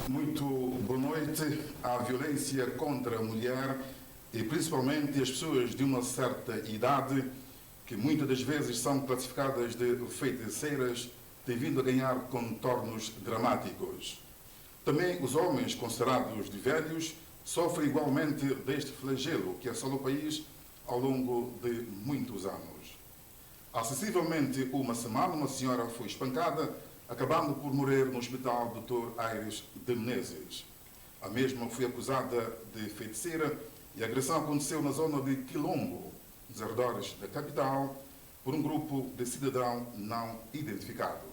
Muito boa noite. A violência contra a mulher e principalmente as pessoas de uma certa idade, que muitas das vezes são classificadas de feiticeiras, tem vindo a ganhar contornos dramáticos. Também os homens considerados de velhos sofrem igualmente deste flagelo que assola o país ao longo de muitos anos. Há sensivelmente uma semana, uma senhora foi espancada, acabando por morrer no Hospital Dr. Aires de Menezes. A mesma foi acusada de feiticeira e a agressão aconteceu na zona de Quilombo, nos arredores da capital, por um grupo de cidadão não identificado.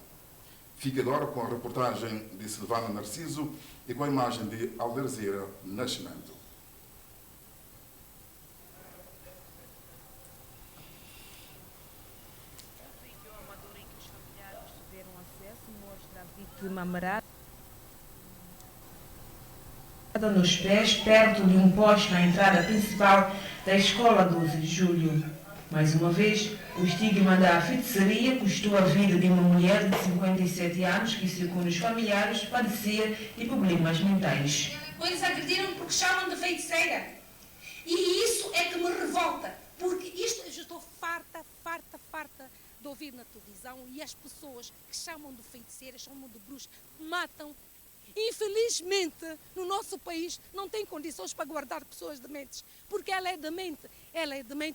Fique agora com a reportagem de Silvana Narciso e com a imagem de Alderzira Nascimento. Nos pés, perto de um poste na entrada principal da escola 12 de julho. Mais uma vez, o estigma da feitiçaria custou a vida de uma mulher de 57 anos que, segundo os familiares, padecia de problemas mentais. Eles agrediram-me porque chamam de feiticeira. E isso é que me revolta, porque isto eu estou farta de ouvir na televisão e as pessoas que chamam de feiticeiras, chamam de bruxas, matam. Infelizmente, no nosso país não tem condições para guardar pessoas dementes, porque ela é demente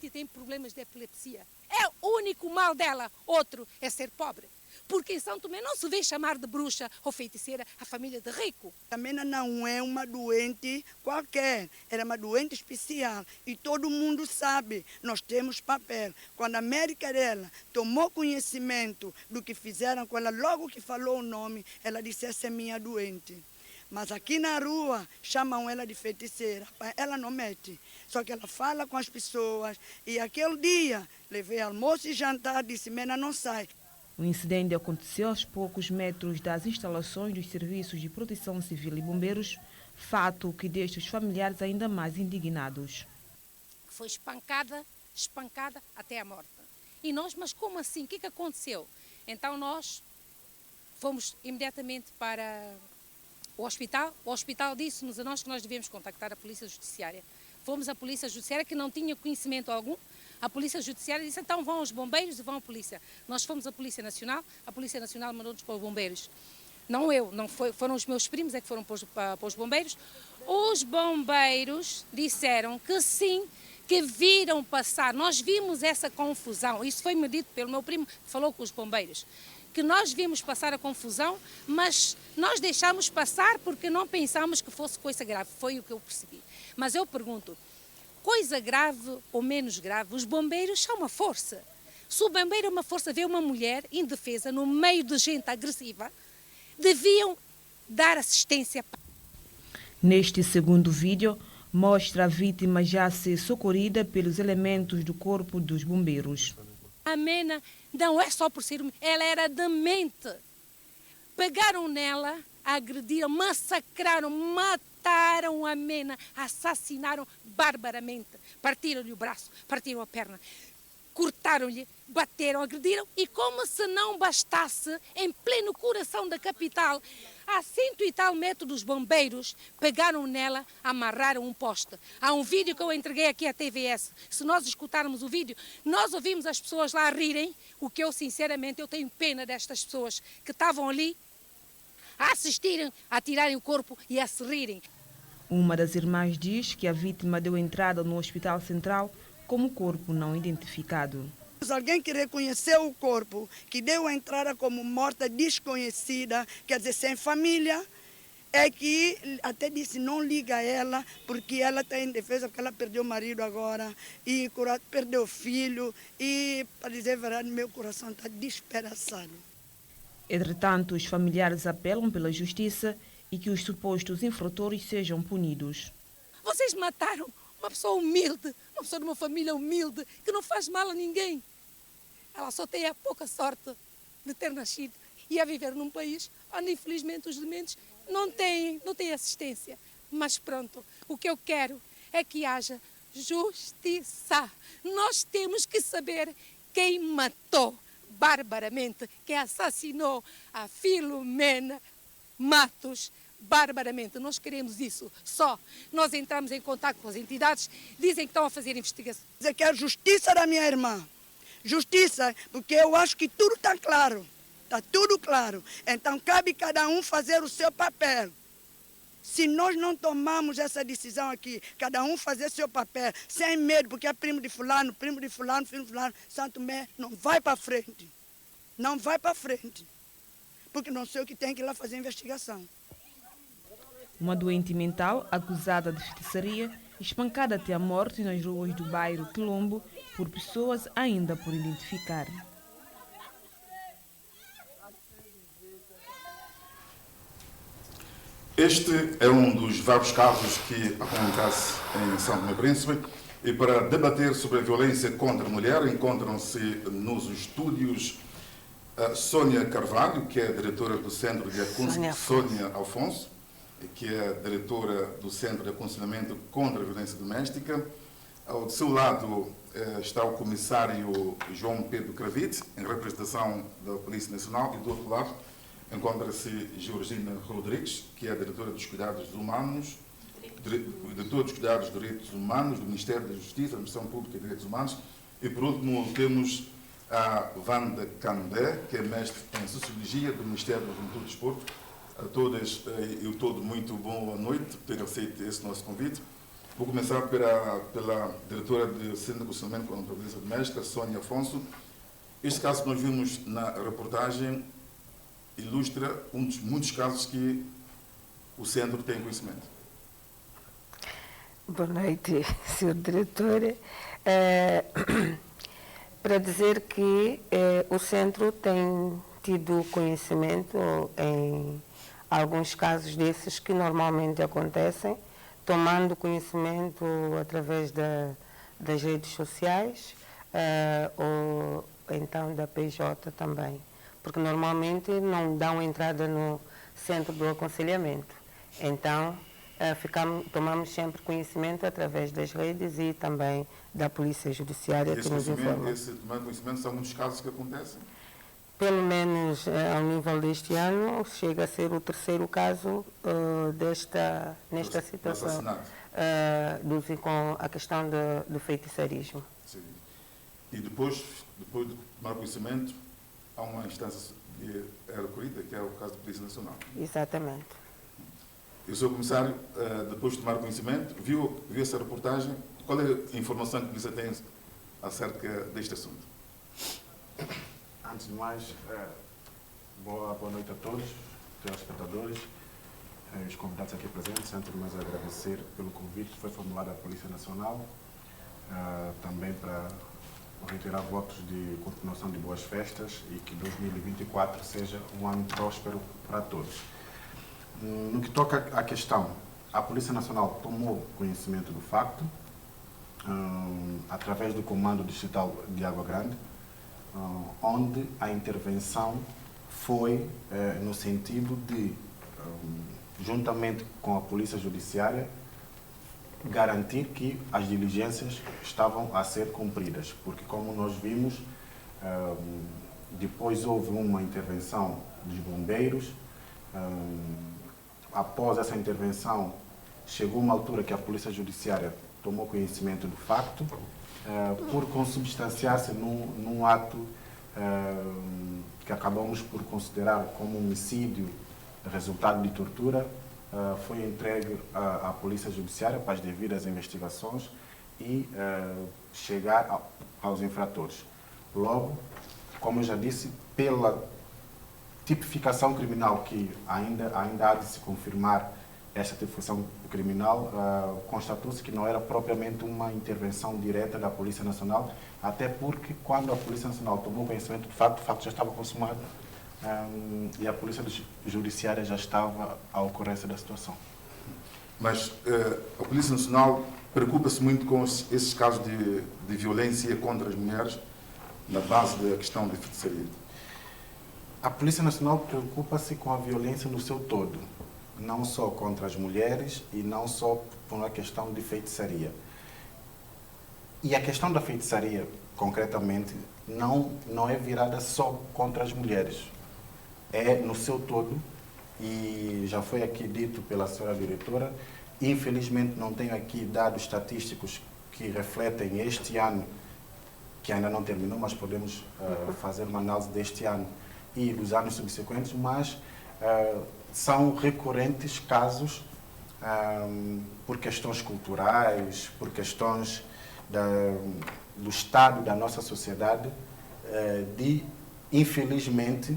e tem problemas de epilepsia. É o único mal dela. Outro é ser pobre, porque em São Tomé não se vê chamar de bruxa ou feiticeira a família de rico. A Mena não é uma doente qualquer, era uma doente especial e todo mundo sabe, nós temos papel. Quando a América dela tomou conhecimento do que fizeram com ela, logo que falou o nome, ela disse: essa é minha doente. Mas aqui na rua chamam ela de feiticeira, ela não mete, só que ela fala com as pessoas. E aquele dia levei almoço e jantar, disse: Mena, não sai. O incidente aconteceu aos poucos metros das instalações dos serviços de proteção civil e bombeiros, fato que deixa os familiares ainda mais indignados. Foi espancada até a morte. E nós, mas como assim? O que aconteceu? Então nós fomos imediatamente para o hospital disse-nos a nós que nós devemos contactar a Polícia Judiciária. Fomos à Polícia Judiciária, que não tinha conhecimento algum. A Polícia Judiciária disse: então vão os bombeiros e vão à polícia. Nós fomos à Polícia Nacional, a Polícia Nacional mandou-nos para os bombeiros. Não eu, foram os meus primos é que foram para os bombeiros. Os bombeiros disseram que sim, que viram passar. Nós vimos essa confusão, isso foi-me dito pelo meu primo, que falou com os bombeiros, que nós vimos passar a confusão, mas nós deixámos passar porque não pensámos que fosse coisa grave, foi o que eu percebi. Mas eu pergunto, coisa grave ou menos grave, os bombeiros são uma força. Se o bombeiro é uma força, vê uma mulher indefesa no meio de gente agressiva, deviam dar assistência. Neste segundo vídeo, mostra a vítima já ser socorrida pelos elementos do corpo dos bombeiros. A Mena não é só por ser, ela era demente. Pegaram nela, agrediram, massacraram, mataram a Mena, assassinaram barbaramente. Partiram-lhe o braço, partiram a perna, cortaram-lhe, bateram, agrediram e, como se não bastasse, em pleno coração da capital, a 100 e tal metros dos bombeiros, pegaram nela, amarraram um poste. Há um vídeo que eu entreguei aqui à TVS. Se nós escutarmos o vídeo, nós ouvimos as pessoas lá rirem, o que eu, sinceramente, eu tenho pena destas pessoas que estavam ali a assistirem, a tirarem o corpo e a se rirem. Uma das irmãs diz que a vítima deu entrada no Hospital Central como corpo não identificado. Alguém que reconheceu o corpo, que deu a entrada como morta desconhecida, quer dizer, sem família, é que até disse: não liga a ela, porque ela está em defesa, porque ela perdeu o marido agora, e perdeu o filho, e, para dizer a verdade, meu coração está despedaçado. Entretanto, os familiares apelam pela justiça e que os supostos infratores sejam punidos. Vocês mataram uma pessoa humilde, uma pessoa de uma família humilde, que não faz mal a ninguém. Ela só tem a pouca sorte de ter nascido e a viver num país onde, infelizmente, os dementes não têm assistência. Mas pronto, o que eu quero é que haja justiça. Nós temos que saber quem matou barbaramente, quem assassinou a Filomena Matos barbaramente. Nós queremos isso só. Nós entramos em contato com as entidades, dizem que estão a fazer investigação. Eu quero justiça da minha irmã. Justiça, porque eu acho que tudo está claro. Está tudo claro. Então cabe cada um fazer o seu papel. Se nós não tomarmos essa decisão aqui, cada um fazer seu papel, sem medo, porque é primo de fulano, filho de fulano, Santo Tomé não vai para frente. Não vai para frente. Porque não sei o que tem que ir lá fazer investigação. Uma doente mental acusada de feitiçaria, espancada até a morte nas ruas do bairro Quilombo por pessoas ainda por identificar. Este é um dos vários casos que acontece em São Tomé e Príncipe. E para debater sobre a violência contra a mulher, encontram-se nos estúdios Sônia Carvalho, que é diretora do Centro de Aconselhamento, Sônia Afonso, que é diretora do Centro de Aconselhamento contra a Violência Doméstica. Ao seu lado está o comissário João Pedro Cravite, em representação da Polícia Nacional, e do outro lado encontra-se Georgina Rodrigues, que é a diretora dos Cuidados Humanos, diretora dos Cuidados e Direitos Humanos do Ministério da Justiça, Administração Pública e Direitos Humanos. E por último temos a Wanda Candé, que é mestre em Sociologia do Ministério da Juventude e Desporto. A todas e todo muito boa noite por terem aceito esse nosso convite. Vou começar pela diretora do Centro de Aconselhamento contra a Violência Doméstica, Sônia Afonso. Este caso que nós vimos na reportagem ilustra um dos muitos casos que o Centro tem conhecimento. Boa noite, Sr. Diretor. Para dizer que o Centro tem tido conhecimento em alguns casos desses que normalmente acontecem, tomando conhecimento através das redes sociais ou então da PJ também, porque normalmente não dão entrada no Centro do Aconselhamento. Então, tomamos sempre conhecimento através das redes e também da Polícia Judiciária que nos informa. Esse tomar conhecimento são muitos casos que acontecem? Pelo menos ao nível deste ano, chega a ser o terceiro caso nesta situação, com a questão do feitiçarismo. Sim. E depois de tomar conhecimento, há uma instância que é recorrida, que é o caso da Polícia Nacional. Exatamente. E o Sr. Comissário, depois de tomar conhecimento, viu essa reportagem. Qual é a informação que a Polícia tem acerca deste assunto? Antes de mais, boa noite a todos, telespectadores, os convidados aqui presentes. Antes de mais, agradecer pelo convite que foi formulado à Polícia Nacional, também para reiterar votos de continuação de boas festas e que 2024 seja um ano próspero para todos. No que toca à questão, a Polícia Nacional tomou conhecimento do facto, através do Comando Distrital de Água Grande, onde a intervenção foi no sentido de, juntamente com a Polícia Judiciária, garantir que as diligências estavam a ser cumpridas, porque como nós vimos, depois houve uma intervenção dos bombeiros. Após essa intervenção, chegou uma altura que a Polícia Judiciária tomou conhecimento do facto, por consubstanciar-se num ato que acabamos por considerar como homicídio, resultado de tortura, foi entregue à Polícia Judiciária para as devidas investigações e chegar aos infratores. Logo, como eu já disse, pela tipificação criminal que ainda há de se confirmar esta tipificação criminal, constatou-se que não era propriamente uma intervenção direta da Polícia Nacional, até porque quando a Polícia Nacional tomou conhecimento do facto, o facto já estava consumado e a Polícia Judiciária já estava à ocorrência da situação. Mas a Polícia Nacional preocupa-se muito com esses casos de violência contra as mulheres na base da questão de feitiçaria? A Polícia Nacional preocupa-se com a violência no seu todo, não só contra as mulheres e não só por uma questão de feitiçaria. E a questão da feitiçaria, concretamente, não é virada só contra as mulheres. É no seu todo e já foi aqui dito pela senhora diretora, infelizmente não tenho aqui dados estatísticos que refletem este ano, que ainda não terminou, mas podemos fazer uma análise deste ano e dos anos subsequentes, mas são recorrentes casos por questões culturais, por questões do estado da nossa sociedade, de, infelizmente,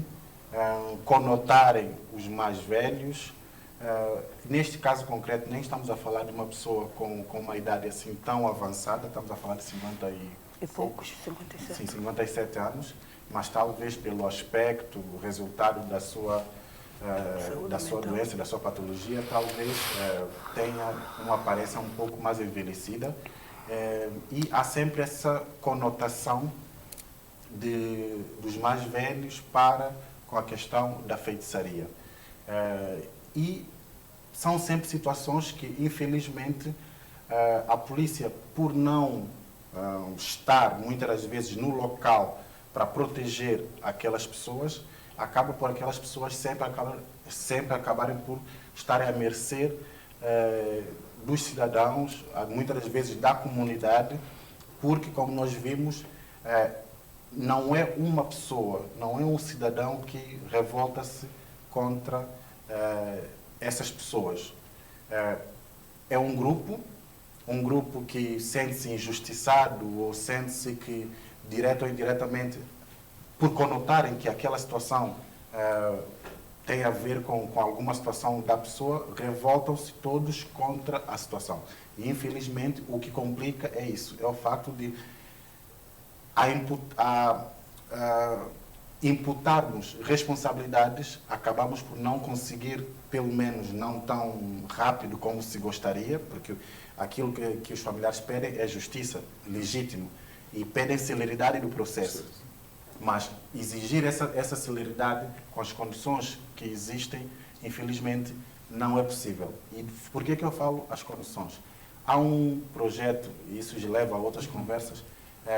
conotarem os mais velhos. Neste caso concreto, nem estamos a falar de uma pessoa com uma idade assim tão avançada, estamos a falar de 50 e poucos, 57. Sim, 57 anos, mas talvez pelo aspecto, o resultado da sua doença, da sua patologia, talvez tenha uma aparência um pouco mais envelhecida. E há sempre essa conotação dos mais velhos com a questão da feitiçaria. E são sempre situações que, infelizmente, a polícia, por não estar, muitas das vezes, no local para proteger aquelas pessoas, acaba por aquelas pessoas sempre acabarem por estarem à mercê dos cidadãos, muitas das vezes da comunidade, porque, como nós vimos, não é uma pessoa, não é um cidadão que revolta-se contra essas pessoas. É um grupo que sente-se injustiçado ou sente-se que, direto ou indiretamente, por conotarem que aquela situação tem a ver com alguma situação da pessoa, revoltam-se todos contra a situação. E, infelizmente, o que complica é isso, é o facto de imputarmos responsabilidades, acabamos por não conseguir, pelo menos não tão rápido como se gostaria, porque aquilo que os familiares pedem é justiça, legítimo, e pedem celeridade do processo. Mas exigir essa celeridade com as condições que existem, infelizmente, não é possível. E por que eu falo as condições? Há um projeto, e isso leva a outras conversas,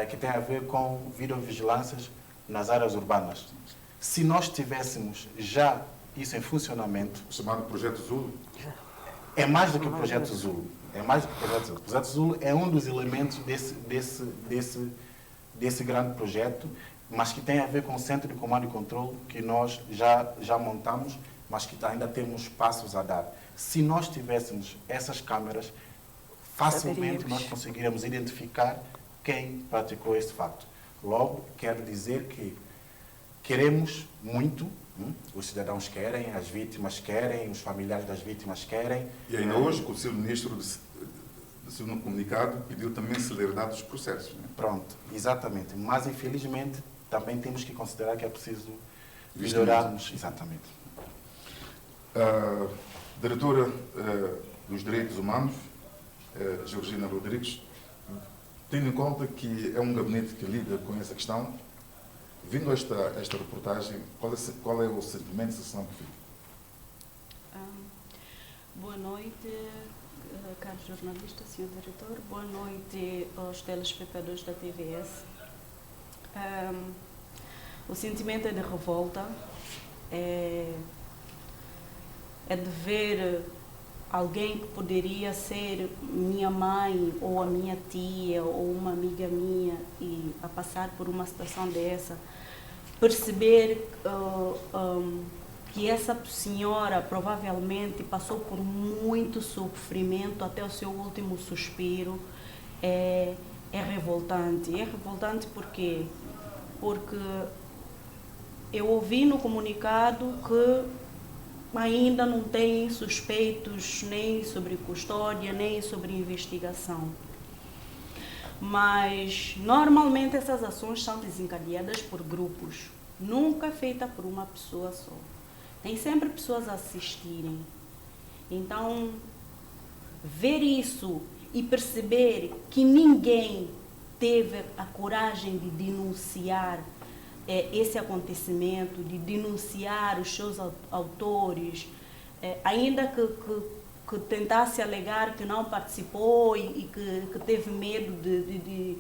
que tem a ver com videovigilâncias nas áreas urbanas. Se nós tivéssemos já isso em funcionamento... O chamado Projeto Zulo? É mais do que o Projeto Zulo. É mais do que o Projeto Zulo. O Projeto Zulo é um dos elementos desse grande projeto, mas que tem a ver com o Centro de Comando e Controle que nós já montamos, mas que ainda temos passos a dar. Se nós tivéssemos essas câmeras, facilmente nós conseguiríamos identificar quem praticou esse fato. Logo, quero dizer que queremos muito, os cidadãos querem, as vítimas querem, os familiares das vítimas querem. E ainda hoje, o Conselho Ministro, no comunicado, pediu também celeridade dos processos. Né? Pronto, exatamente. Mas, infelizmente, também temos que considerar que é preciso melhorarmos. Exatamente. Diretora dos Direitos Humanos, Georgina Rodrigues, tendo em conta que é um gabinete que lida com essa questão, vindo esta reportagem, qual é o sentimento e a sensação que fica? Boa noite, caro jornalista, senhor diretor. Boa noite aos telespectadores da TVS. O sentimento é de revolta, é de ver alguém que poderia ser minha mãe ou a minha tia ou uma amiga minha e a passar por uma situação dessa, perceber que essa senhora provavelmente passou por muito sofrimento até o seu último suspiro, é revoltante. É revoltante porque eu ouvi no comunicado que ainda não tem suspeitos nem sobre custódia, nem sobre investigação. Mas, normalmente, essas ações são desencadeadas por grupos, nunca feita por uma pessoa só. Tem sempre pessoas a assistirem. Então, ver isso e perceber que ninguém teve a coragem de denunciar esse acontecimento, de denunciar os seus autores, ainda que tentasse alegar que não participou e que teve medo de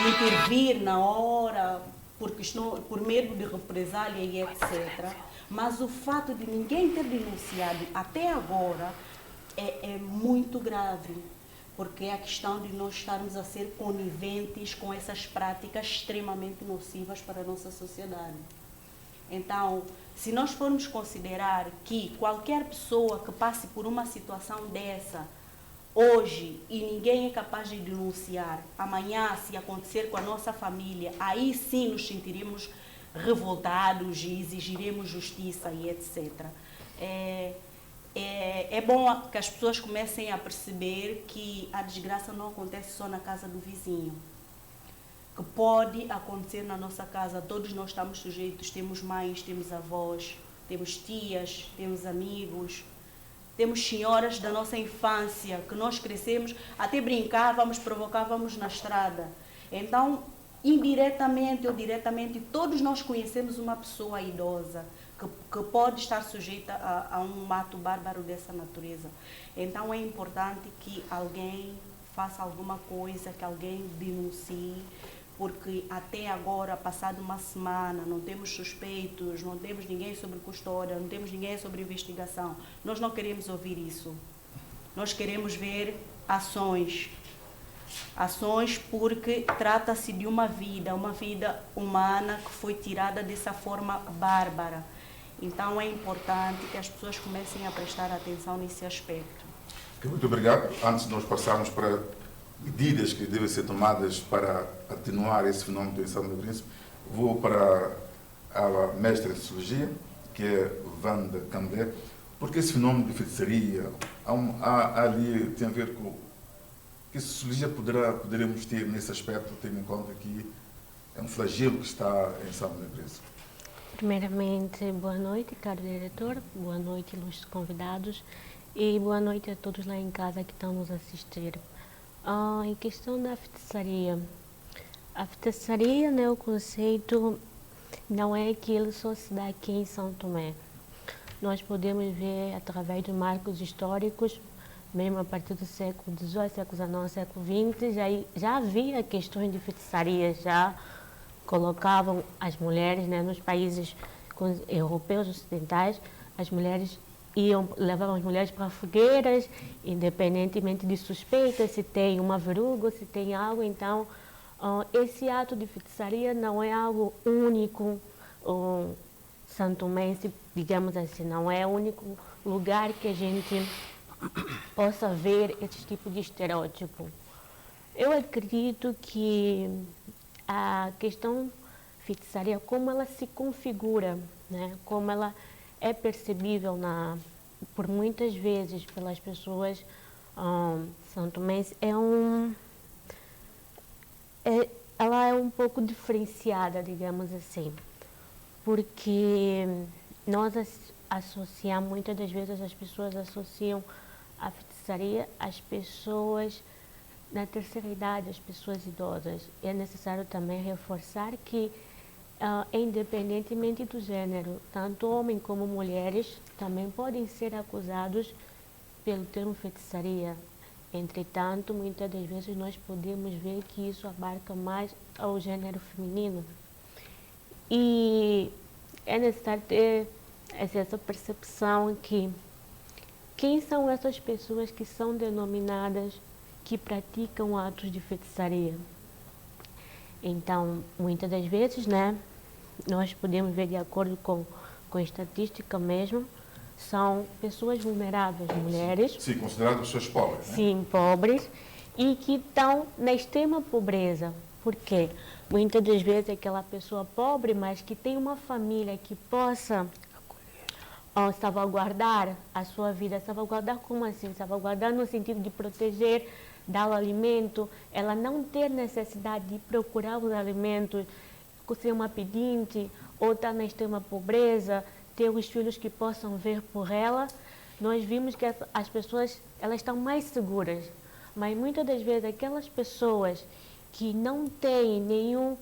intervir na hora, por medo de represália e etc. Mas o fato de ninguém ter denunciado até agora é muito grave, porque é a questão de nós estarmos a ser coniventes com essas práticas extremamente nocivas para a nossa sociedade. Então, se nós formos considerar que qualquer pessoa que passe por uma situação dessa, hoje, e ninguém é capaz de denunciar, amanhã, se acontecer com a nossa família, aí sim nos sentiremos revoltados e exigiremos justiça e etc. É bom que as pessoas comecem a perceber que a desgraça não acontece só na casa do vizinho, que pode acontecer na nossa casa. Todos nós estamos sujeitos, temos mães, temos avós, temos tias, temos amigos, temos senhoras da nossa infância, que nós crescemos, até brincávamos, provocávamos na estrada. Então, indiretamente ou diretamente, todos nós conhecemos uma pessoa idosa que pode estar sujeita a um ato bárbaro dessa natureza. Então, é importante que alguém faça alguma coisa, que alguém denuncie, porque até agora, passado uma semana, não temos suspeitos, não temos ninguém sobre custódia, não temos ninguém sobre investigação. Nós não queremos ouvir isso. Nós queremos ver ações. Ações porque trata-se de uma vida humana que foi tirada dessa forma bárbara. Então é importante que as pessoas comecem a prestar atenção nesse aspecto. Muito obrigado. Antes de nós passarmos para medidas que devem ser tomadas para atenuar esse fenómeno do incêndio do príncipe, vou para a mestra em Sociologia, que é Wanda Candé, porque esse fenómeno de feitiçaria ali tem a ver com que Sociologia poderemos ter nesse aspecto, tendo em conta que é um flagelo que está em São Tomé e Príncipe. Primeiramente, boa noite, caro diretor, boa noite, ilustres convidados, e boa noite a todos lá em casa que estão nos assistir. Em questão da feitiçaria, a feitiçaria, né, o conceito não é que ele só se dá aqui em São Tomé. Nós podemos ver através de marcos históricos, mesmo a partir do século XVIII, século XIX, século XX, já havia questões de feitiçaria, já colocavam as mulheres, né, nos países europeus ocidentais, as mulheres levavam as mulheres para fogueiras, independentemente de suspeitas, se tem uma verruga, se tem algo. Então, esse ato de feitiçaria não é algo único, santomense, digamos assim, não é o único lugar que a gente possa ver esse tipo de estereótipo. Eu acredito que a questão feitiçaria, como ela se configura, né, como ela é percebível por muitas vezes pelas pessoas santomenses, ela é um pouco diferenciada, digamos assim, porque nós associamos, muitas das vezes as pessoas associam a feitiçaria às pessoas na terceira idade, às pessoas idosas. É necessário também reforçar que, independentemente do gênero, tanto homens como mulheres também podem ser acusados pelo termo feitiçaria. Entretanto, muitas das vezes nós podemos ver que isso abarca mais ao gênero feminino. E é necessário ter essa percepção que quem são essas pessoas que são denominadas que praticam atos de feitiçaria. Então, muitas das vezes, né, nós podemos ver de acordo com a estatística mesmo, são pessoas vulneráveis, mulheres. Sim, consideradas pessoas pobres. Né? Sim, pobres, e que estão na extrema pobreza. Por quê? Muitas das vezes é aquela pessoa pobre, mas que tem uma família que possa salvaguardar a sua vida. Salvaguardar como assim? Salvaguardar no sentido de proteger, dar o alimento, ela não ter necessidade de procurar os alimentos, ser uma pedinte ou estar na extrema pobreza, ter os filhos que possam ver por ela. Nós vimos que as pessoas elas estão mais seguras, mas muitas das vezes aquelas pessoas que não têm nenhum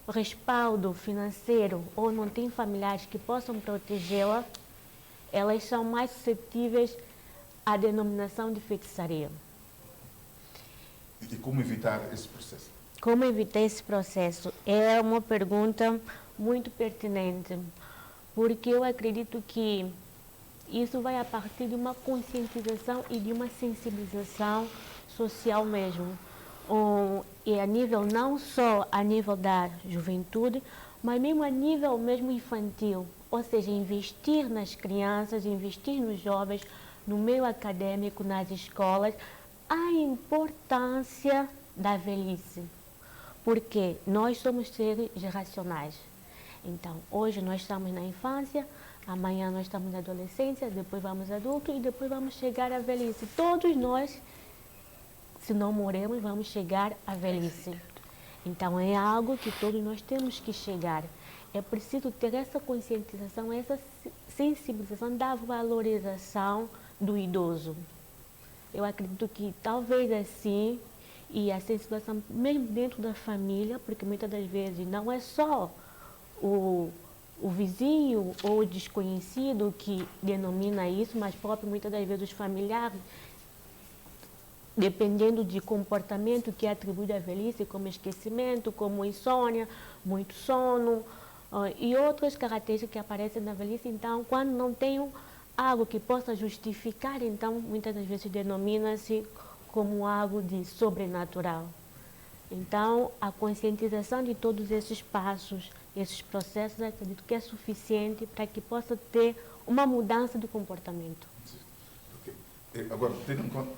respaldo financeiro ou não têm familiares que possam protegê-la, elas são mais suscetíveis à denominação de feitiçaria. E como evitar esse processo? Como evitar esse processo? É uma pergunta muito pertinente, porque eu acredito que isso vai a partir de uma conscientização e de uma sensibilização social mesmo. E a nível, não só a nível da juventude, mas mesmo a nível mesmo infantil. Ou seja, investir nas crianças, investir nos jovens, no meio acadêmico, nas escolas, a importância da velhice. Porque nós somos seres geracionais. Então, hoje nós estamos na infância, amanhã nós estamos na adolescência, depois vamos adulto e depois vamos chegar à velhice. Todos nós, se não morrermos, vamos chegar à velhice. Então, é algo que todos nós temos que chegar. É preciso ter essa conscientização, essa sensibilização da valorização do idoso. Eu acredito que talvez assim, e a sensibilização mesmo dentro da família, porque muitas das vezes não é só o vizinho ou o desconhecido que denomina isso, mas próprio muitas das vezes os familiares, dependendo de comportamento que é atribuído à velhice, como esquecimento, como insônia, muito sono e outras características que aparecem na velhice. Então, quando não tem algo que possa justificar, então muitas das vezes denomina-se como algo de sobrenatural. Então, a conscientização de todos esses passos, esses processos, acredito que é suficiente para que possa ter uma mudança do comportamento. Okay. Agora, tendo em conta,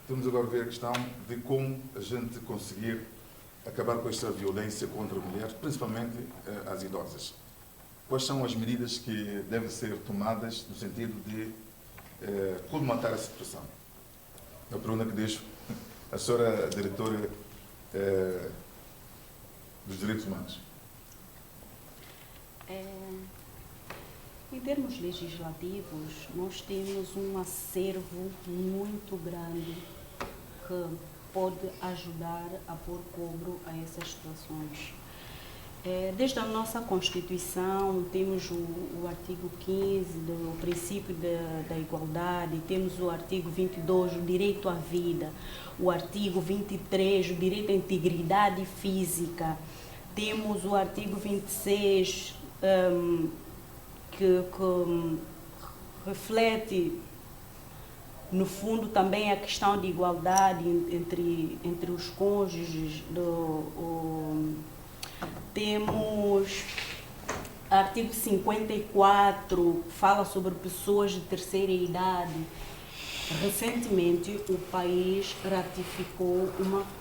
temos agora a ver a questão de como a gente conseguir acabar com esta violência contra mulheres, principalmente as idosas. Quais são as medidas que devem ser tomadas no sentido de colmatar a situação? É a pergunta que deixo à senhora diretora dos Direitos Humanos. Em termos legislativos, nós temos um acervo muito grande que pode ajudar a pôr cobro a essas situações. Desde a nossa Constituição, temos o artigo 15 do princípio da igualdade, temos o artigo 22, o direito à vida, o artigo 23, o direito à integridade física, temos o artigo 26, que reflete, no fundo, também a questão de igualdade entre os cônjuges. Temos o artigo 54, que fala sobre pessoas de terceira idade. Recentemente, o país ratificou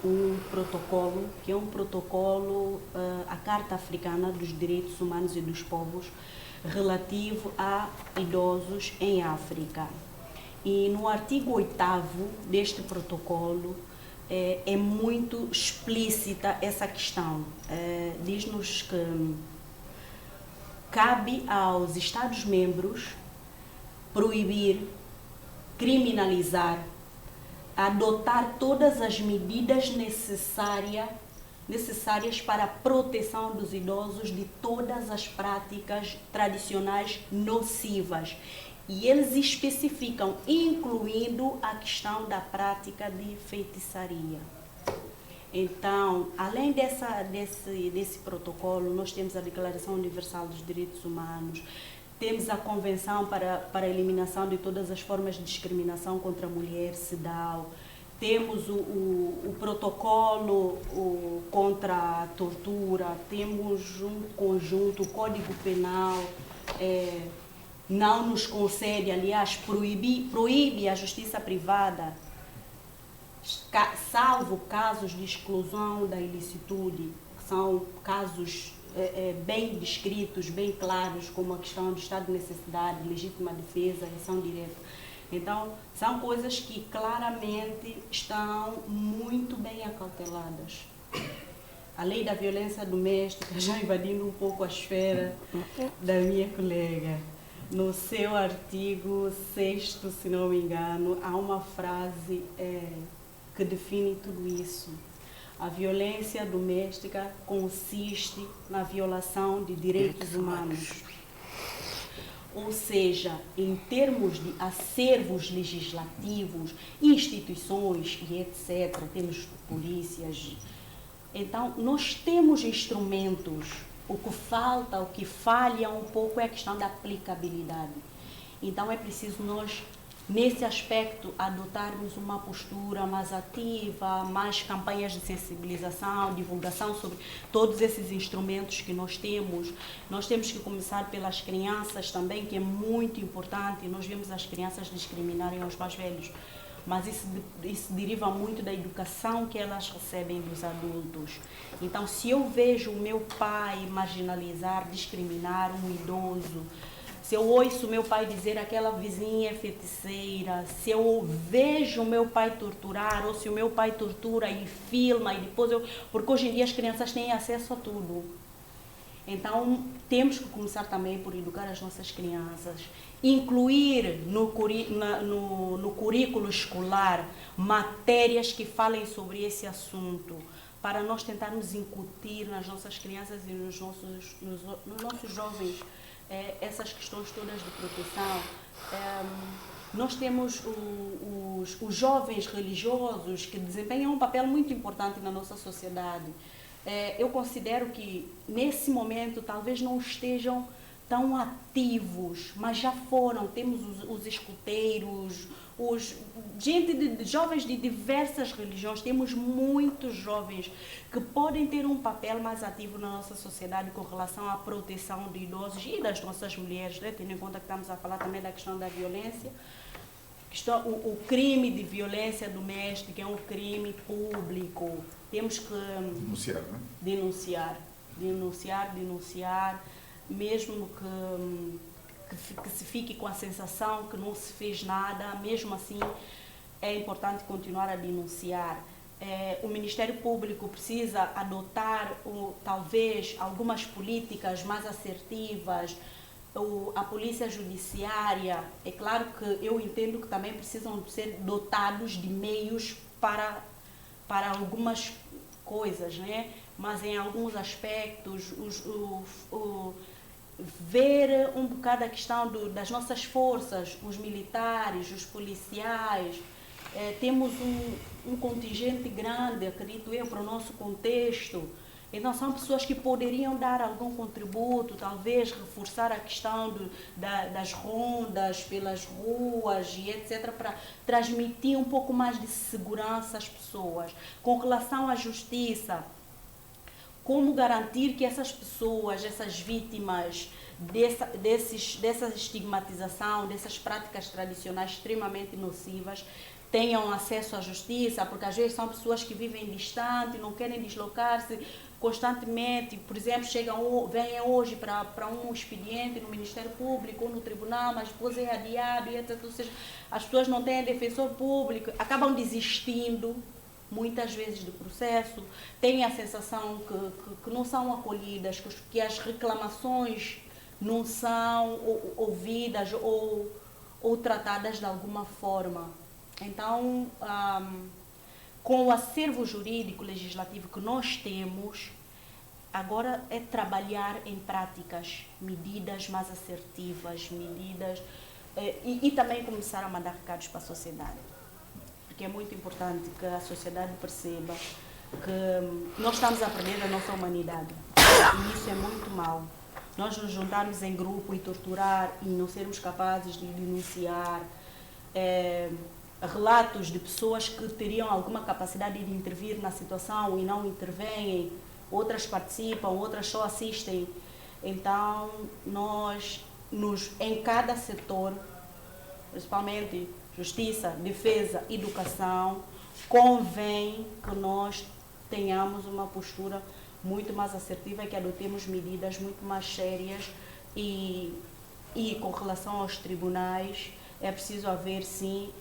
um protocolo, que é um protocolo, a Carta Africana dos Direitos Humanos e dos Povos, relativo a idosos em África. E no artigo 8º deste protocolo, é muito explícita essa questão. Diz-nos que cabe aos Estados-membros proibir, criminalizar, adotar todas as medidas necessárias para a proteção dos idosos de todas as práticas tradicionais nocivas. E eles especificam, incluindo a questão da prática de feitiçaria. Então, além desse protocolo, nós temos a Declaração Universal dos Direitos Humanos, temos a Convenção para a Eliminação de todas as formas de discriminação contra a mulher, CEDAW, temos o protocolo contra a tortura, temos um conjunto, o Código Penal, não nos concede, aliás, proíbe a justiça privada, salvo casos de exclusão da ilicitude, que são casos bem descritos, bem claros, como a questão do estado de necessidade, legítima defesa, ação direta. Então, são coisas que claramente estão muito bem acauteladas. A lei da violência doméstica, já invadindo um pouco a esfera da minha colega. No seu artigo 6º, se não me engano, há uma frase que define tudo isso. A violência doméstica consiste na violação de direitos humanos. Ou seja, em termos de acervos legislativos, instituições e etc., temos polícias. Então, nós temos instrumentos O que falta, o que falha um pouco é a questão da aplicabilidade. Então é preciso nós, nesse aspecto, adotarmos uma postura mais ativa, mais campanhas de sensibilização, divulgação sobre todos esses instrumentos que nós temos. Nós temos que começar pelas crianças também, que é muito importante. Nós vemos as crianças discriminarem os mais velhos, mas isso deriva muito da educação que elas recebem dos adultos. Então, se eu vejo o meu pai marginalizar, discriminar um idoso, se eu ouço o meu pai dizer aquela vizinha é feiticeira, se eu vejo o meu pai torturar, ou se o meu pai tortura e filma, e depois porque hoje em dia as crianças têm acesso a tudo. Então, temos que começar também por educar as nossas crianças, incluir no currículo escolar matérias que falem sobre esse assunto, para nós tentarmos incutir nas nossas crianças e nos nossos jovens essas questões todas de proteção. Nós temos os jovens religiosos que desempenham um papel muito importante na nossa sociedade. Eu considero que, nesse momento, talvez não estejam tão ativos, mas já foram. Temos os escuteiros, jovens de diversas religiões. Temos muitos jovens que podem ter um papel mais ativo na nossa sociedade com relação à proteção de idosos e das nossas mulheres, né? Tendo em conta que estamos a falar também da questão da violência. O crime de violência doméstica é um crime público. Temos que denunciar, né? Denunciar, mesmo que se fique com a sensação que não se fez nada, mesmo assim é importante continuar a denunciar. O Ministério Público precisa adotar talvez algumas políticas mais assertivas. A Polícia Judiciária, é claro que eu entendo que também precisam ser dotados de meios para algumas coisas, né? Mas em alguns aspectos, ver um bocado a questão das nossas forças, os militares, os policiais. Temos um contingente grande, acredito eu, para o nosso contexto. Então, são pessoas que poderiam dar algum contributo, talvez reforçar a questão das rondas pelas ruas e etc., para transmitir um pouco mais de segurança às pessoas. Com relação à justiça, como garantir que essas pessoas, essas vítimas dessa estigmatização, dessas práticas tradicionais extremamente nocivas, tenham acesso à justiça, porque às vezes são pessoas que vivem distante, não querem deslocar-se constantemente, por exemplo, vêm hoje para um expediente no Ministério Público ou no tribunal, mas depois é adiado, e etc. Ou seja, as pessoas não têm defensor público, acabam desistindo muitas vezes do processo, têm a sensação que não são acolhidas, que as reclamações não são ouvidas ou tratadas de alguma forma. Então, com o acervo jurídico legislativo que nós temos, agora é trabalhar em práticas, medidas mais assertivas, e também começar a mandar recados para a sociedade. Porque é muito importante que a sociedade perceba que nós estamos a perder a nossa humanidade. E isso é muito mau. Nós nos juntarmos em grupo e torturar e não sermos capazes de denunciar relatos de pessoas que teriam alguma capacidade de intervir na situação e não intervêm, outras participam, outras só assistem. Então, nós, em cada setor, principalmente justiça, defesa, educação, convém que nós tenhamos uma postura muito mais assertiva e que adotemos medidas muito mais sérias e com relação aos tribunais, é preciso haver, sim,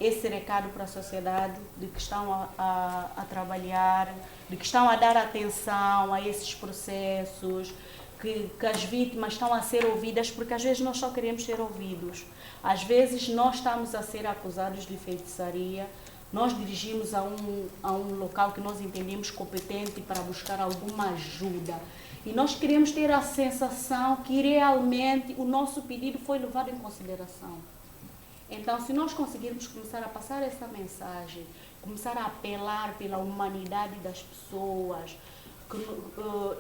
esse recado para a sociedade de que estão a trabalhar, de que estão a dar atenção a esses processos, que as vítimas estão a ser ouvidas, porque às vezes nós só queremos ser ouvidos. Às vezes nós estamos a ser acusados de feitiçaria, nós dirigimos a um local que nós entendemos competente para buscar alguma ajuda. E nós queremos ter a sensação que realmente o nosso pedido foi levado em consideração. Então, se nós conseguirmos começar a passar essa mensagem, começar a apelar pela humanidade das pessoas,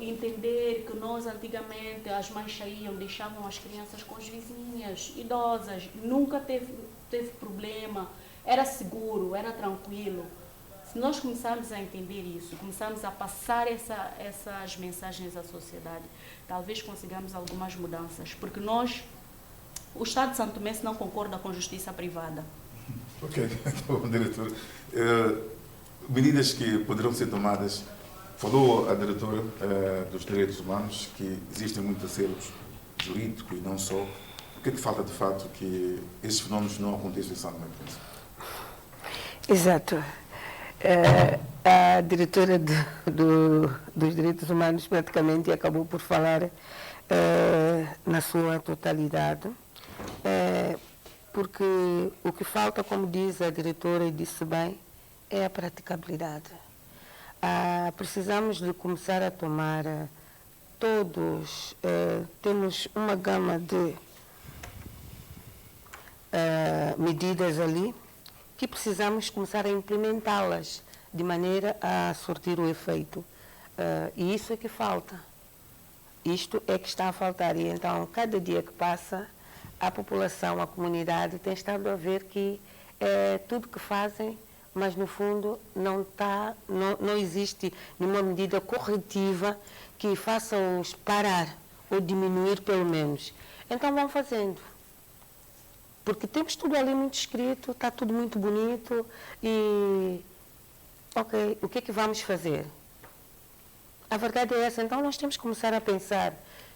entender que nós antigamente as mães saíam, deixavam as crianças com as vizinhas idosas, nunca teve problema, era seguro, era tranquilo. Se nós começarmos a entender isso, começarmos a passar essas mensagens à sociedade, talvez consigamos algumas mudanças, porque o Estado de Santo Tomé não concorda com justiça privada. Ok, então, diretor, medidas que poderão ser tomadas, falou a diretora dos direitos humanos que existem muitos acelos jurídicos e não só. O que é que falta de fato que esses fenómenos não aconteçam em São Tomé? Exato. A diretora dos direitos humanos praticamente acabou por falar na sua totalidade, porque o que falta, como diz a diretora e disse bem, é a praticabilidade. Precisamos de começar a tomar temos uma gama de medidas ali que precisamos começar a implementá-las de maneira a surtir o efeito. E isso é que falta. Isto é que está a faltar. E então, cada dia que passa, a população, a comunidade tem estado a ver que tudo que fazem, mas no fundo não existe nenhuma medida corretiva que faça-os parar ou diminuir pelo menos. Então vão fazendo. Porque temos tudo ali muito escrito, está tudo muito bonito e, ok, o que é que vamos fazer? A verdade é essa, então nós temos que começar a pensar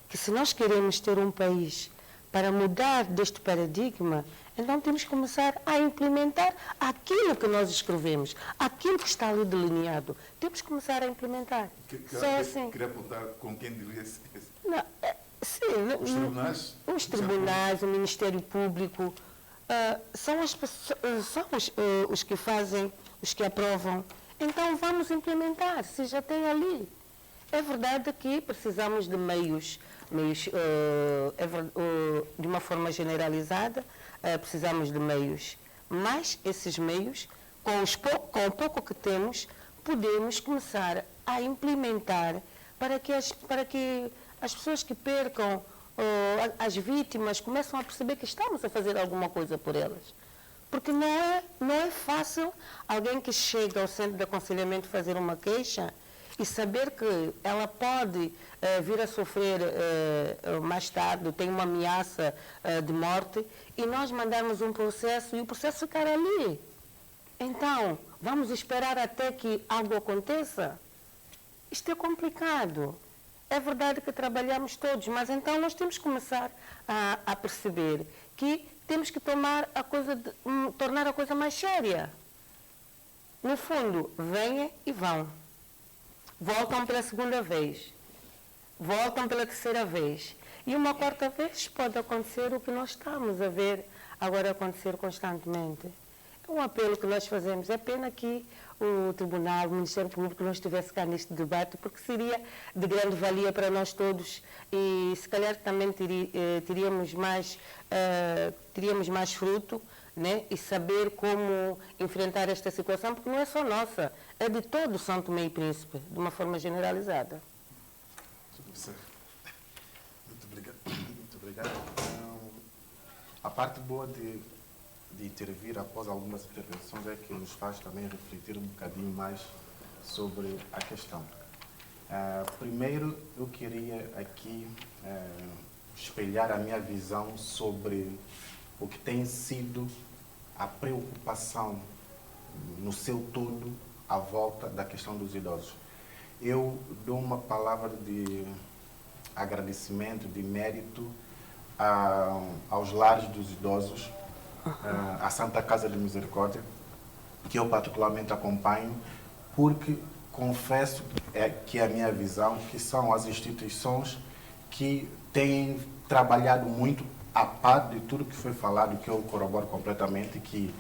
que se nós queremos ter um país para mudar deste paradigma, então temos que começar a implementar aquilo que nós escrevemos, aquilo que está ali delineado. Temos que começar a implementar. Só assim. Queria apontar com quem diria esse? Não, sim, os tribunais? Os tribunais, o Ministério Público, são os que fazem, os que aprovam. Então vamos implementar, se já tem ali. É verdade que precisamos de meios de uma forma generalizada, precisamos de meios, mas esses meios, com o pouco que temos, podemos começar a implementar para que as pessoas que percam, as vítimas, começam a perceber que estamos a fazer alguma coisa por elas. Porque não é fácil alguém que chega ao centro de aconselhamento fazer uma queixa e saber que ela pode vir a sofrer mais tarde, tem uma ameaça de morte, e nós mandarmos um processo e o processo ficar ali. Então, vamos esperar até que algo aconteça? Isto é complicado. É verdade que trabalhamos todos, mas então nós temos que começar a perceber que temos que tornar a coisa mais séria. No fundo, venham e vão. Voltam pela segunda vez. Voltam pela terceira vez. E uma quarta vez pode acontecer o que nós estamos a ver agora acontecer constantemente. É um apelo que nós fazemos. É pena que o Tribunal, o Ministério Público não estivesse cá neste debate, porque seria de grande valia para nós todos e se calhar também teríamos mais fruto, né? E saber como enfrentar esta situação, porque não é só nossa, é de todo o São Tomé e Príncipe, de uma forma generalizada. Muito obrigado. Muito obrigado. A parte boa de intervir após algumas intervenções é que nos faz também refletir um bocadinho mais sobre a questão. Primeiro, eu queria aqui espelhar a minha visão sobre o que tem sido a preocupação no seu todo à volta da questão dos idosos. Eu dou uma palavra de agradecimento, de mérito aos lares dos idosos, à Santa Casa de Misericórdia, que eu particularmente acompanho, porque confesso que é a minha visão, que são as instituições que têm trabalhado muito a par de tudo que foi falado, que eu corroboro completamente, que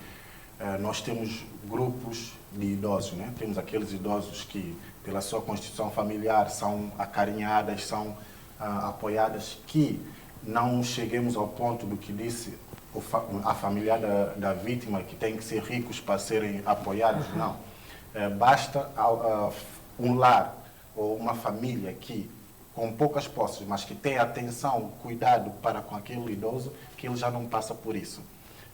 nós temos grupos de idosos, né? Temos aqueles idosos que, pela sua constituição familiar, são acarinhadas, são apoiadas, que não cheguemos ao ponto do que disse a familiar da vítima, que tem que ser ricos para serem apoiados, não. Basta um lar ou uma família que com poucas posses, mas que tem atenção, cuidado para com aquele idoso, que ele já não passa por isso.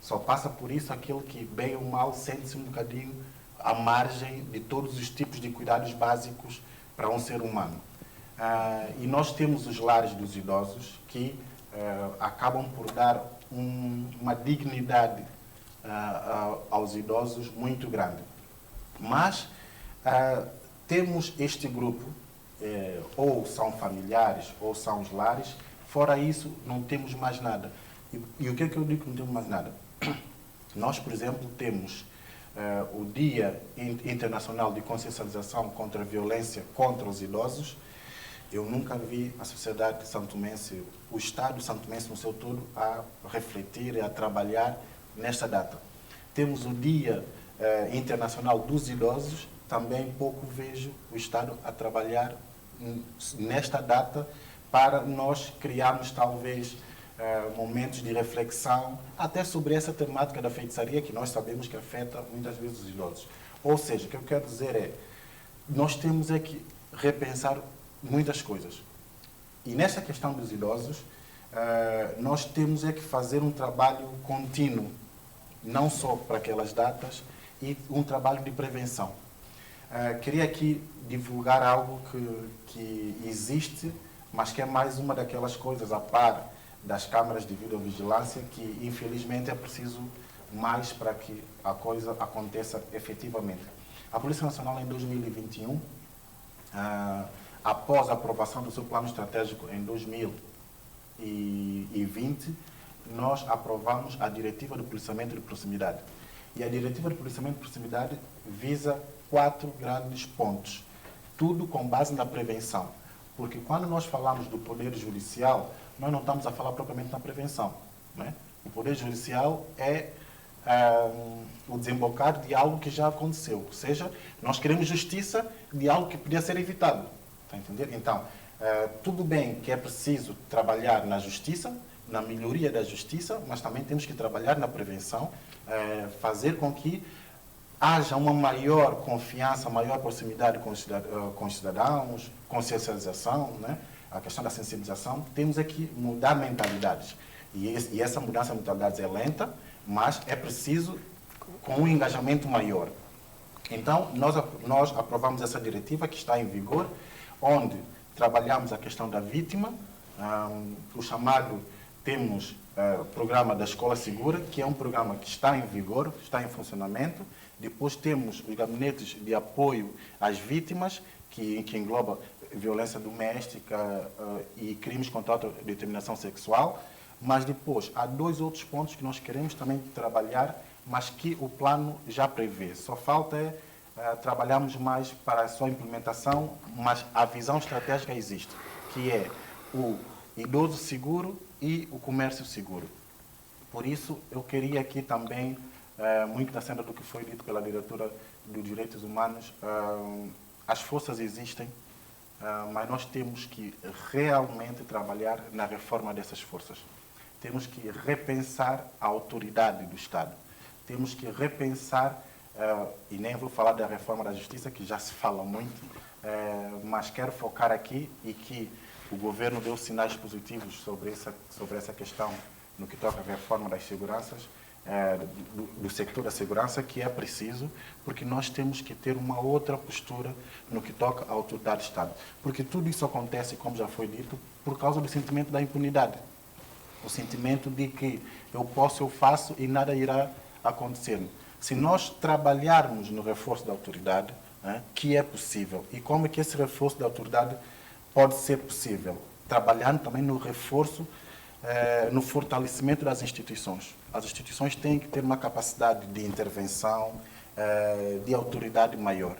Só passa por isso aquele que, bem ou mal, sente-se um bocadinho à margem de todos os tipos de cuidados básicos para um ser humano. E nós temos os lares dos idosos que acabam por dar uma dignidade aos idosos muito grande. Mas temos este grupo, ou são familiares, ou são os lares. Fora isso, não temos mais nada. E o que é que eu digo que não temos mais nada? Nós, por exemplo, temos o Dia Internacional de Consciencialização contra a Violência contra os Idosos. Eu nunca vi a sociedade santomense, o Estado santomense no seu todo, a refletir e a trabalhar nesta data. Temos o Dia Internacional dos Idosos, também pouco vejo o Estado a trabalhar nesta data para nós criarmos talvez momentos de reflexão até sobre essa temática da feitiçaria que nós sabemos que afeta muitas vezes os idosos. Ou seja, o que eu quero dizer é, nós temos é que repensar muitas coisas. E nessa questão dos idosos, nós temos é que fazer um trabalho contínuo, não só para aquelas datas, e um trabalho de prevenção. Queria aqui divulgar algo que existe, mas que é mais uma daquelas coisas a par das câmaras de videovigilância, que infelizmente é preciso mais para que a coisa aconteça efetivamente. A Polícia Nacional em 2021, após a aprovação do seu plano estratégico em 2020, nós aprovamos a Diretiva de Policiamento de Proximidade. E a Diretiva de Policiamento de Proximidade visa 4 grandes pontos, tudo com base na prevenção. Porque quando nós falamos do Poder Judicial, nós não estamos a falar propriamente na prevenção, né? O Poder Judicial é o desembocar de algo que já aconteceu. Ou seja, nós queremos justiça de algo que podia ser evitado. Está a entender? Então, tudo bem que é preciso trabalhar na justiça, na melhoria da justiça, mas também temos que trabalhar na prevenção, fazer com que haja uma maior confiança, maior proximidade com os cidadãos, consciencialização, né? A questão da sensibilização. Temos é que mudar mentalidades. E essa mudança de mentalidades é lenta, mas é preciso com um engajamento maior. Então, nós aprovamos essa diretiva que está em vigor, onde trabalhamos a questão da vítima, o chamado, temos o programa da Escola Segura, que é um programa que está em vigor, está em funcionamento. Depois temos os gabinetes de apoio às vítimas, que engloba violência doméstica e crimes contra a autodeterminação sexual. Mas depois, há 2 outros pontos que nós queremos também trabalhar, mas que o plano já prevê. Só falta trabalharmos mais para a sua implementação, mas a visão estratégica existe, que é o idoso seguro e o comércio seguro. Por isso, eu queria aqui também, muito na cena do que foi dito pela diretora dos Direitos Humanos, as forças existem, mas nós temos que realmente trabalhar na reforma dessas forças. Temos que repensar a autoridade do Estado. Temos que repensar, e nem vou falar da reforma da justiça, que já se fala muito, mas quero focar aqui e que o governo deu sinais positivos sobre essa questão no que toca à reforma das seguranças, do sector da segurança, que é preciso, porque nós temos que ter uma outra postura no que toca à autoridade do Estado. Porque tudo isso acontece, como já foi dito, por causa do sentimento da impunidade. O sentimento de que eu faço e nada irá acontecer. Se nós trabalharmos no reforço da autoridade, que é possível, e como é que esse reforço da autoridade pode ser possível? Trabalhando também no reforço, no fortalecimento das instituições. As instituições têm que ter uma capacidade de intervenção, de autoridade maior.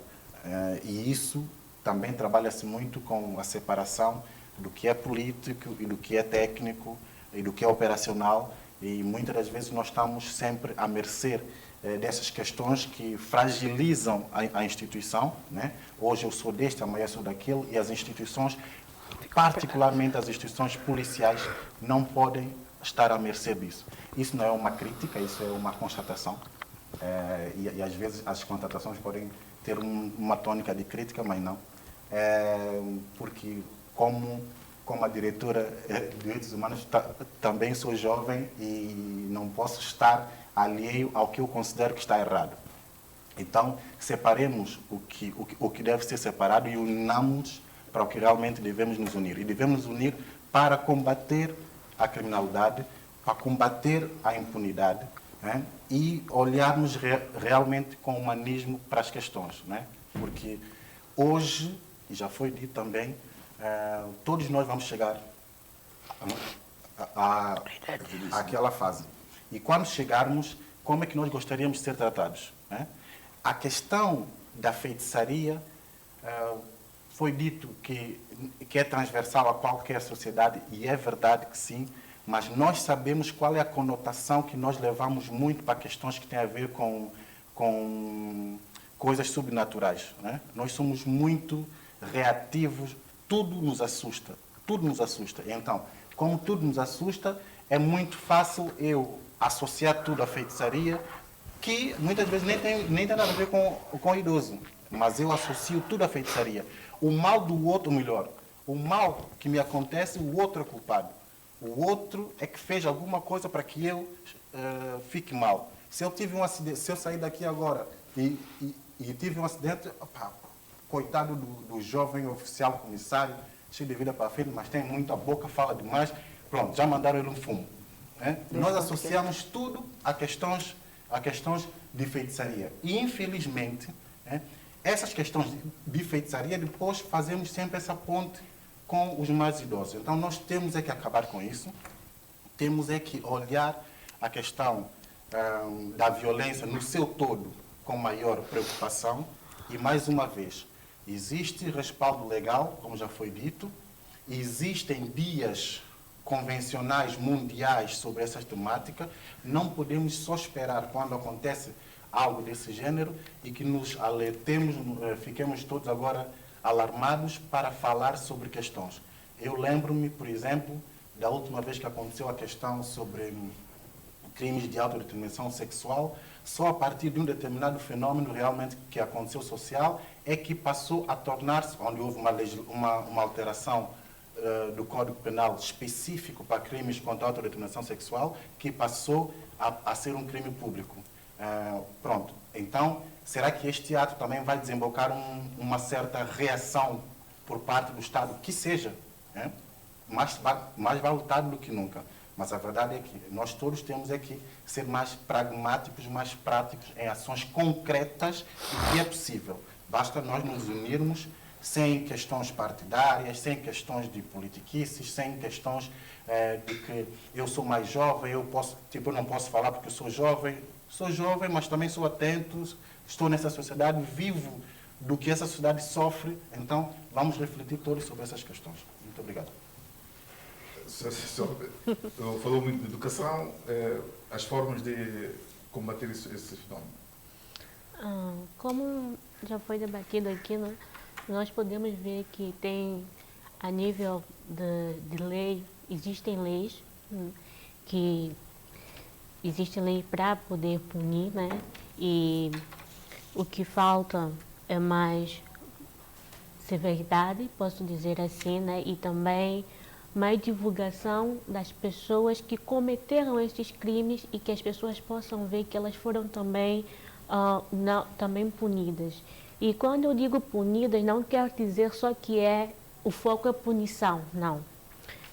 E isso também trabalha-se muito com a separação do que é político e do que é técnico e do que é operacional. E muitas das vezes nós estamos sempre à mercê dessas questões que fragilizam a instituição, né? Hoje eu sou deste, amanhã eu sou daquele, e as instituições, particularmente as instituições policiais, não podem estar à mercê disso. Isso não é uma crítica, isso é uma constatação. E às vezes as constatações podem ter uma tônica de crítica, mas não. porque como a diretora de Direitos Humanos também sou jovem e não posso estar alheio ao que eu considero que está errado. Então, separemos o que deve ser separado e unamos para o que realmente devemos nos unir. E devemos nos unir para combater a criminalidade, para combater a impunidade, né? E olharmos realmente com humanismo para as questões, né? Porque hoje, e já foi dito também, todos nós vamos chegar àquela fase. E quando chegarmos, como é que nós gostaríamos de ser tratados, né? A questão da feitiçaria foi dito que é transversal a qualquer sociedade, e é verdade que sim, mas nós sabemos qual é a conotação que nós levamos muito para questões que têm a ver com coisas subnaturais, né? Nós somos muito reativos, tudo nos assusta, tudo nos assusta. Então, como tudo nos assusta, é muito fácil eu associar tudo à feitiçaria, que muitas vezes nem tem nada a ver com o idoso, mas eu associo tudo à feitiçaria. O mal do outro, melhor, o mal que me acontece, o outro é culpado. O outro é que fez alguma coisa para que eu fique mal. Se eu tive um acidente, se eu sair daqui agora e tive um acidente, opa, coitado do jovem oficial comissário, cheio de vida para frente, mas tem muita boca, fala demais, pronto, já mandaram ele um fumo, né? Nós associamos tudo a questões de feitiçaria. E, infelizmente, né, essas questões de feitiçaria, depois fazemos sempre essa ponte com os mais idosos. Então, nós temos que acabar com isso, temos que olhar a questão da violência no seu todo com maior preocupação. E, mais uma vez, existe respaldo legal, como já foi dito, existem dias convencionais mundiais sobre essa temática. Não podemos só esperar quando acontece algo desse gênero e que nos alertemos, fiquemos todos agora alarmados para falar sobre questões. Eu lembro-me, por exemplo, da última vez que aconteceu a questão sobre crimes de autodeterminação sexual. Só a partir de um determinado fenômeno realmente que aconteceu social é que passou a tornar-se, onde houve uma alteração do Código Penal específico para crimes contra a autodeterminação sexual, que passou a ser um crime público. Pronto. Então, será que este ato também vai desembocar uma certa reação por parte do Estado? Que seja, né? mais vale tarde do que nunca. Mas a verdade é que nós todos temos que ser mais pragmáticos, mais práticos em ações concretas e que é possível. Basta nós nos unirmos sem questões partidárias, sem questões de politiquices, sem questões de que eu sou mais jovem, eu não posso falar porque eu sou jovem, mas também sou atento, estou nessa sociedade, vivo do que essa sociedade sofre, então vamos refletir todos sobre essas questões. Muito obrigado. Falou muito de educação, as formas de combater esse fenómeno. Como já foi debatido aqui, né, nós podemos ver que tem, a nível de lei, existem leis, que existe lei para poder punir, né? E o que falta é mais severidade, posso dizer assim, né? E também mais divulgação das pessoas que cometeram esses crimes e que as pessoas possam ver que elas foram também, também punidas. E quando eu digo punidas, não quero dizer só que o foco é punição, não.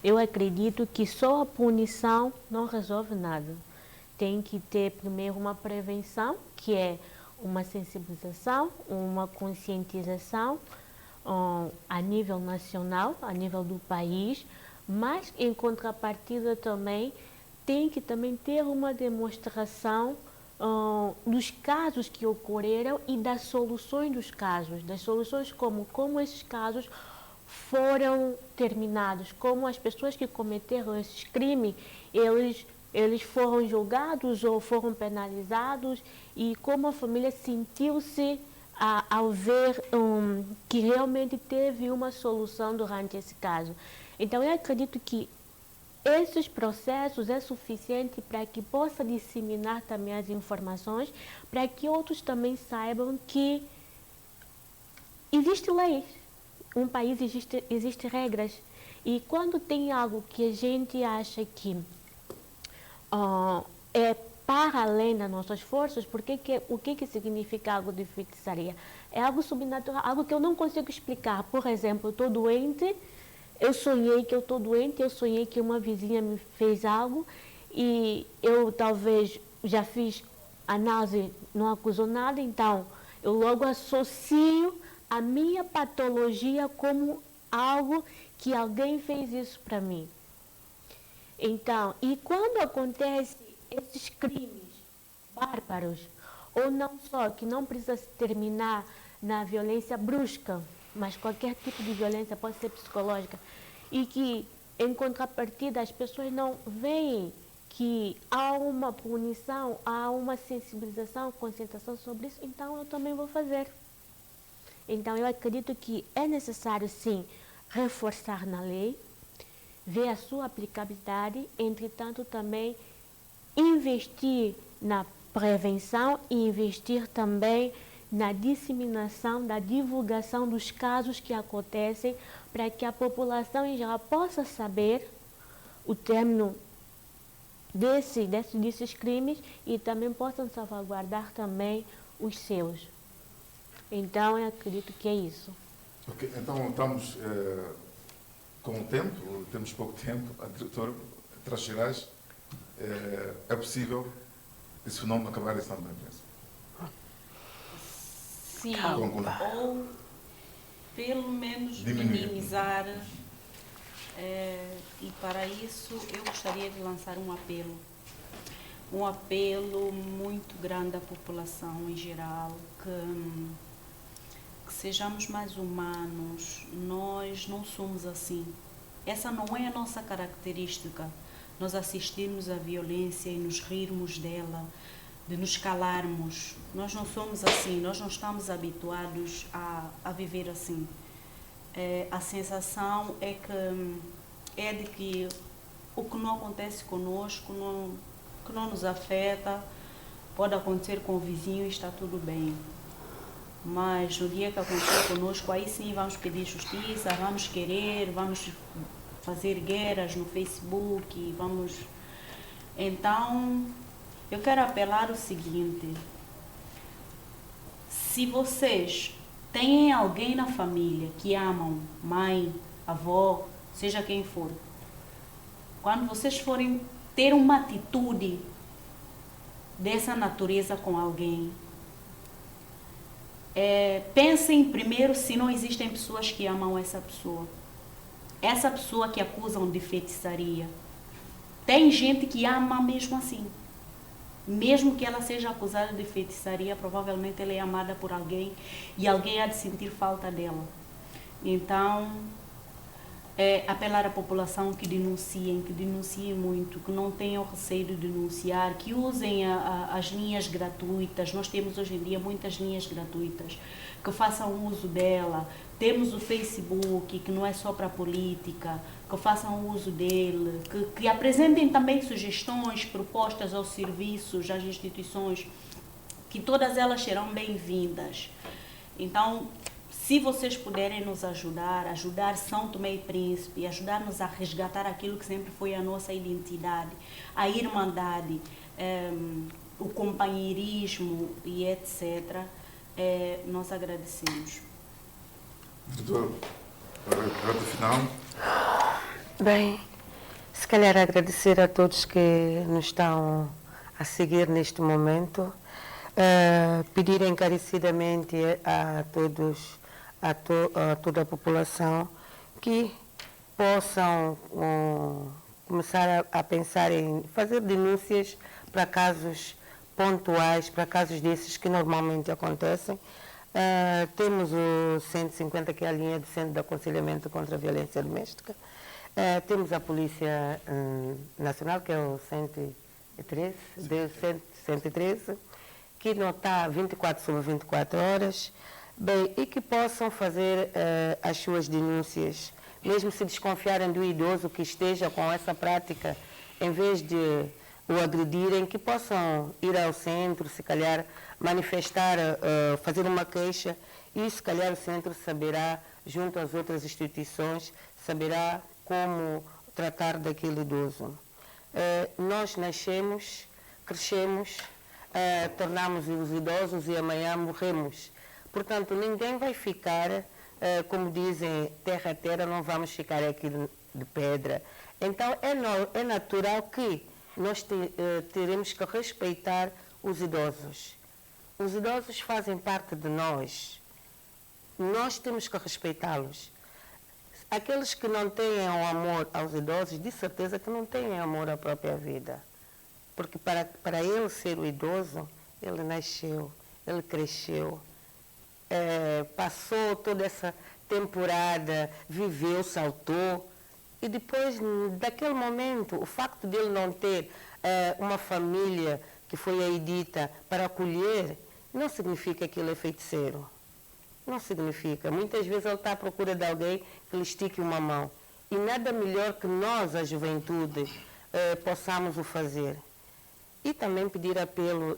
Eu acredito que só a punição não resolve nada. Tem que ter primeiro uma prevenção, que é uma sensibilização, uma conscientização a nível nacional, a nível do país, mas em contrapartida também tem que também ter uma demonstração dos casos que ocorreram e das soluções dos casos, das soluções como esses casos foram terminados, como as pessoas que cometeram esses crimes, eles foram julgados ou foram penalizados e como a família sentiu-se ao ver que realmente teve uma solução durante esse caso. Então, eu acredito que esses processos é suficiente para que possa disseminar também as informações, para que outros também saibam que existem leis. um país existe regras. E quando tem algo que a gente acha que é para além das nossas forças, o que significa algo de feitiçaria? É algo subnatural, algo que eu não consigo explicar. Por exemplo, eu estou doente, eu sonhei que eu estou doente, eu sonhei que uma vizinha me fez algo e eu talvez já fiz análise, não acusou nada, então eu logo associo a minha patologia como algo que alguém fez isso para mim. Então, e quando acontece esses crimes bárbaros, ou não só, que não precisa se terminar na violência brusca, mas qualquer tipo de violência pode ser psicológica, e que, em contrapartida, as pessoas não veem que há uma punição, há uma sensibilização, conscientização sobre isso, então eu também vou fazer. Então, eu acredito que é necessário, sim, reforçar na lei, ver a sua aplicabilidade, entretanto, também investir na prevenção e investir também na disseminação, da divulgação dos casos que acontecem, para que a população em geral possa saber o término desses crimes e também possam salvaguardar também os seus. Então, eu acredito que é isso. Ok, então estamos com o tempo, temos pouco tempo. A diretora, Traços Gerais, é possível esse fenómeno acabar em Santa Imprensa? Sim, ou pelo menos minimizar. E para isso eu gostaria de lançar um apelo muito grande à população em geral, que sejamos mais humanos. Nós não somos assim. Essa não é a nossa característica. Nós assistirmos à violência e nos rirmos dela, de nos calarmos. Nós não somos assim, nós não estamos habituados a viver assim. A sensação é de que o que não acontece conosco, que não nos afeta, pode acontecer com o vizinho e está tudo bem. Mas no dia que acontecer conosco, aí sim vamos pedir justiça, vamos fazer guerras no Facebook, Então, eu quero apelar o seguinte: se vocês têm alguém na família que amam, mãe, avó, seja quem for, quando vocês forem ter uma atitude dessa natureza com alguém, pensem primeiro se não existem pessoas que amam essa pessoa. Essa pessoa que acusam de feitiçaria. Tem gente que ama mesmo assim. Mesmo que ela seja acusada de feitiçaria, provavelmente ela é amada por alguém e alguém há de sentir falta dela. Então, apelar à população que denunciem muito, que não tenham receio de denunciar, que usem as linhas gratuitas. Nós temos hoje em dia muitas linhas gratuitas, que façam uso dela. Temos o Facebook, que não é só para política, que façam uso dele, que apresentem também sugestões, propostas aos serviços, às instituições, que todas elas serão bem-vindas. Então, se vocês puderem nos ajudar São Tomé e Príncipe, ajudar-nos a resgatar aquilo que sempre foi a nossa identidade, a irmandade, o companheirismo e etc., nós agradecemos. Doutor, para o final. Bem, se calhar agradecer a todos que nos estão a seguir neste momento, pedir encarecidamente a todos, a toda a população, que possam começar a pensar em fazer denúncias para casos pontuais, para casos desses que normalmente acontecem. Temos o 150, que é a linha do Centro de Aconselhamento contra a Violência Doméstica. Temos a Polícia Nacional, que é o 113, que não está 24 sobre 24 horas, bem, e que possam fazer as suas denúncias, mesmo se desconfiarem do idoso que esteja com essa prática, em vez de o agredirem, que possam ir ao centro, se calhar manifestar, fazer uma queixa, e se calhar o centro saberá junto às outras instituições, saberá como tratar daquele idoso. Nós nascemos, crescemos, tornamos-nos idosos e amanhã morremos. Portanto, ninguém vai ficar, como dizem, terra a terra, não vamos ficar aqui de pedra. Então, é natural que nós teremos que respeitar os idosos. Os idosos fazem parte de nós. Nós temos que respeitá-los. Aqueles que não têm o amor aos idosos, de certeza que não têm amor à própria vida. Porque para ele ser o idoso, ele nasceu, ele cresceu, passou toda essa temporada, viveu, saltou. E depois, daquele momento, o facto de ele não ter uma família que foi aí dita para acolher, não significa que ele é feiticeiro. Não significa. Muitas vezes ele está à procura de alguém que lhe estique uma mão. E nada melhor que nós, a juventude, possamos o fazer. E também pedir apelo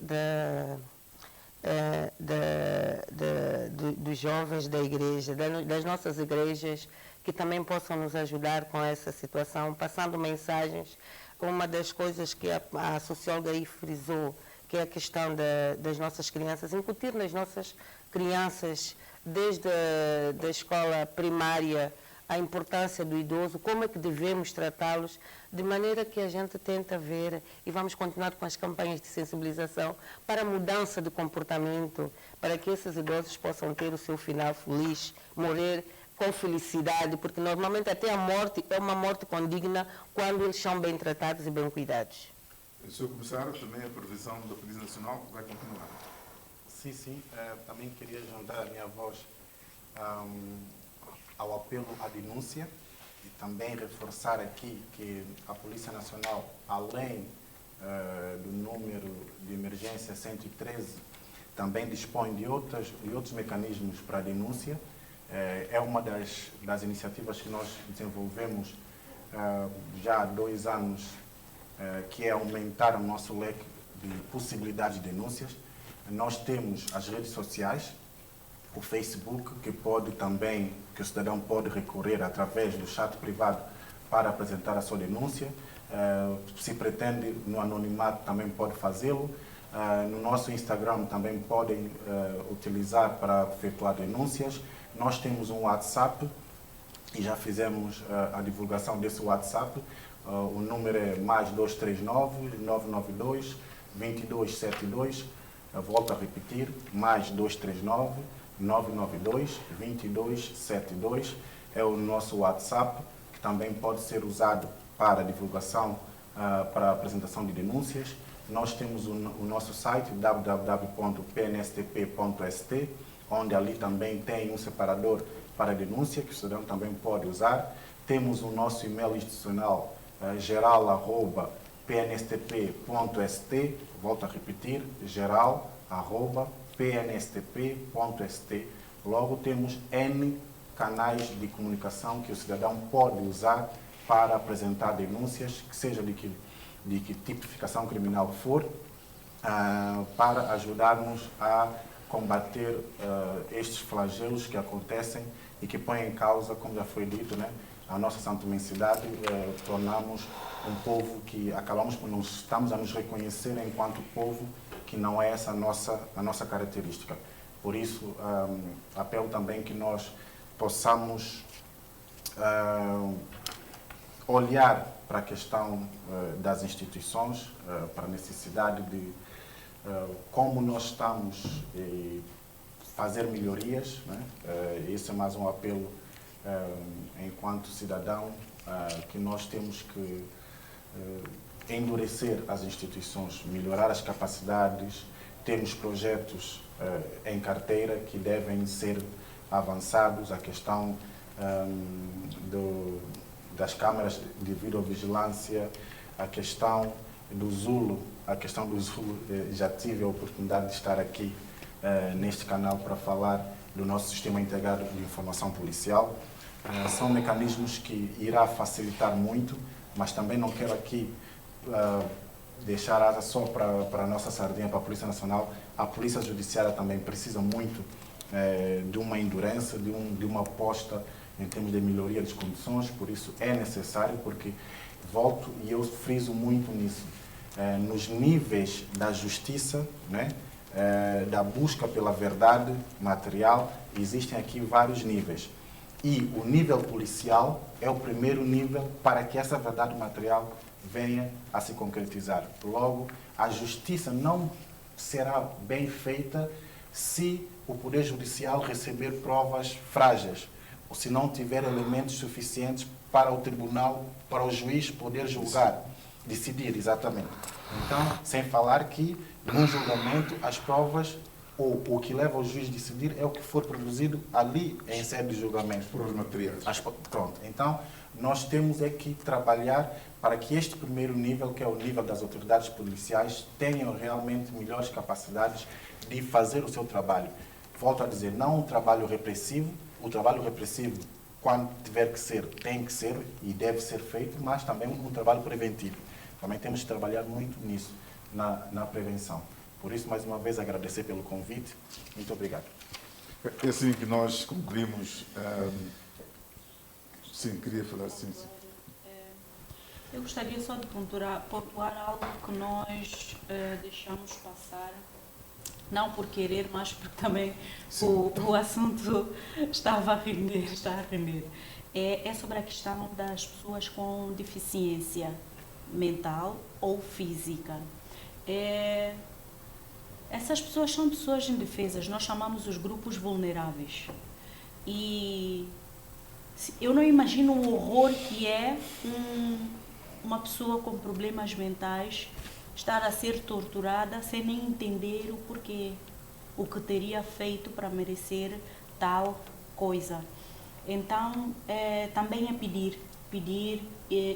dos jovens da igreja, das nossas igrejas, que também possam nos ajudar com essa situação, passando mensagens. Uma das coisas que a socióloga aí frisou, que é a questão das nossas crianças, incutir nas nossas crianças, desde a escola primária, a importância do idoso, como é que devemos tratá-los, de maneira que a gente tenta ver, e vamos continuar com as campanhas de sensibilização para a mudança de comportamento, para que esses idosos possam ter o seu final feliz, morrer com felicidade, porque normalmente até a morte é uma morte condigna quando eles são bem tratados e bem cuidados. Sr. Comissário, também a previsão da Polícia Nacional vai continuar. Sim. Também queria juntar a minha voz ao apelo à denúncia e também reforçar aqui que a Polícia Nacional, além do número de emergência 113, também dispõe de outros mecanismos para a denúncia. É uma das iniciativas que nós desenvolvemos já há 2 anos, que é aumentar o nosso leque de possibilidades de denúncias. Nós temos as redes sociais, o Facebook, que o cidadão pode recorrer através do chat privado para apresentar a sua denúncia. Se pretende no anonimato, também pode fazê-lo. No nosso Instagram também podem utilizar para efetuar denúncias. Nós temos um WhatsApp e já fizemos a divulgação desse WhatsApp. O número é +239 992 2272. Volto a repetir, +239 992 2272. É o nosso WhatsApp, que também pode ser usado para divulgação, para apresentação de denúncias. Nós temos o nosso site www.pnstp.st, onde ali também tem um separador para denúncia, que o cidadão também pode usar. Temos o nosso e-mail institucional geral@pnstp.st, volto a repetir, geral@pnstp.st. Logo, temos N canais de comunicação que o cidadão pode usar para apresentar denúncias, que seja de que tipificação criminal for, para ajudarmos a combater estes flagelos que acontecem e que põem em causa, como já foi dito, né, a nossa santomensidade. Tornamos um povo que acabamos por estamos a nos reconhecer enquanto povo, que não é essa a nossa característica. Por isso, apelo também que nós possamos olhar para a questão das instituições, para a necessidade de como nós estamos fazer melhorias, né? Esse é mais um apelo enquanto cidadão, que nós temos que endurecer as instituições, melhorar as capacidades. Temos projetos em carteira que devem ser avançados. A questão das câmaras de videovigilância, a questão do Zulo, já tive a oportunidade de estar aqui neste canal para falar do nosso sistema integrado de informação policial. São mecanismos que irá facilitar muito, mas também não quero aqui deixar asa só para a nossa sardinha, para a Polícia Nacional. A Polícia Judiciária também precisa muito de uma endurance, de uma aposta em termos de melhoria das condições, por isso é necessário, porque volto e eu friso muito nisso, nos níveis da justiça, né, da busca pela verdade material, existem aqui vários níveis. E o nível policial é o primeiro nível para que essa verdade material venha a se concretizar. Logo, a justiça não será bem feita se o Poder Judicial receber provas frágeis, ou se não tiver elementos suficientes para o tribunal, para o juiz poder julgar, decidir exatamente. Então, sem falar que, num julgamento, as provas, ou o que leva o juiz a decidir é o que for produzido ali em sede de julgamento. Provas materiais. Pronto. Então, nós temos é que trabalhar para que este primeiro nível, que é o nível das autoridades policiais, tenham realmente melhores capacidades de fazer o seu trabalho. Volto a dizer, não um trabalho repressivo. O trabalho repressivo, quando tiver que ser, tem que ser e deve ser feito, mas também um trabalho preventivo. Também temos que trabalhar muito nisso, na prevenção. Por isso, mais uma vez, agradecer pelo convite. Muito obrigado. É assim que nós concluímos. Sim, queria falar, sim. Eu gostaria só de pontuar algo que nós deixamos passar, não por querer, mas porque também o assunto está a render. É sobre a questão das pessoas com deficiência mental ou física. Essas pessoas são pessoas indefesas, nós chamamos os grupos vulneráveis. E eu não imagino o horror que é uma pessoa com problemas mentais estar a ser torturada sem nem entender o porquê, o que teria feito para merecer tal coisa. Então, também é pedir,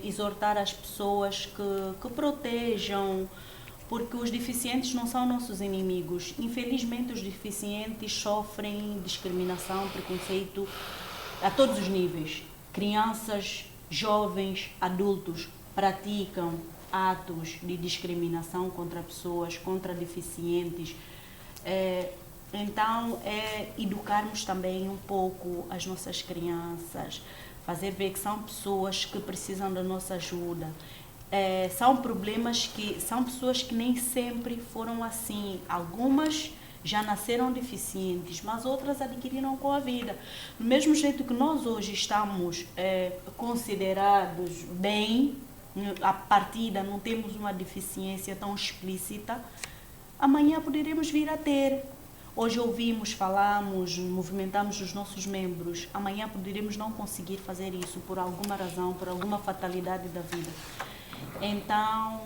exortar as pessoas que protejam, porque os deficientes não são nossos inimigos. Infelizmente, os deficientes sofrem discriminação, preconceito a todos os níveis. Crianças, jovens, adultos praticam atos de discriminação contra pessoas, contra deficientes. Então, educarmos também um pouco as nossas crianças, fazer ver que são pessoas que precisam da nossa ajuda. São pessoas que nem sempre foram assim. Algumas já nasceram deficientes, mas outras adquiriram com a vida. Do mesmo jeito que nós hoje estamos considerados bem, a partida não temos uma deficiência tão explícita, amanhã poderemos vir a ter. Hoje ouvimos, falamos, movimentamos os nossos membros, amanhã poderemos não conseguir fazer isso por alguma razão, por alguma fatalidade da vida. Então,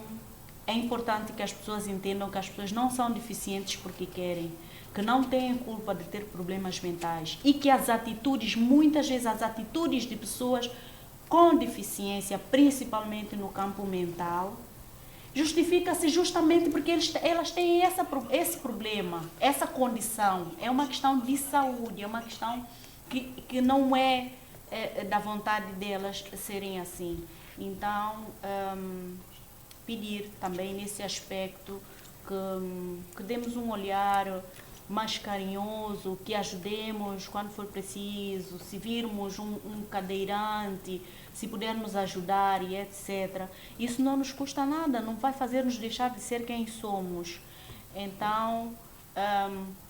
é importante que as pessoas entendam que as pessoas não são deficientes porque querem, que não têm culpa de ter problemas mentais e que as atitudes, muitas vezes as atitudes de pessoas com deficiência, principalmente no campo mental, justifica-se justamente porque elas têm esse problema, essa condição. É uma questão de saúde, é uma questão que não é da vontade delas serem assim. Então, pedir também nesse aspecto que demos um olhar mais carinhoso, que ajudemos quando for preciso, se virmos um cadeirante, se pudermos ajudar e etc. Isso não nos custa nada, não vai fazer-nos deixar de ser quem somos. Então,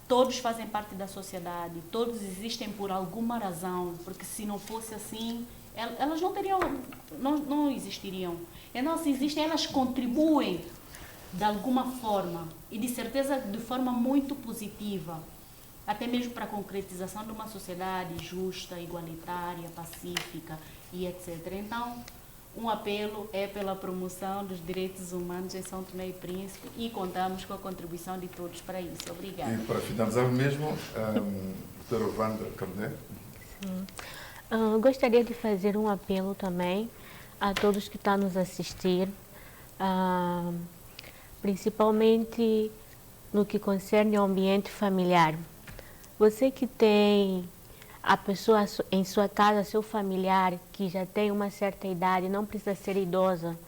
todos fazem parte da sociedade, todos existem por alguma razão, porque se não fosse assim, elas não existiriam. Elas existem, elas contribuem de alguma forma, e de certeza de forma muito positiva, até mesmo para a concretização de uma sociedade justa, igualitária, pacífica e etc. Então, um apelo é pela promoção dos direitos humanos em São Tomé e Príncipe e contamos com a contribuição de todos para isso. Obrigada. E para finalizar mesmo, doutora Wanda Carneiro. Gostaria de fazer um apelo também a todos que estão nos assistir, principalmente no que concerne ao ambiente familiar. Você que tem a pessoa em sua casa, seu familiar, que já tem uma certa idade, não precisa ser idosa,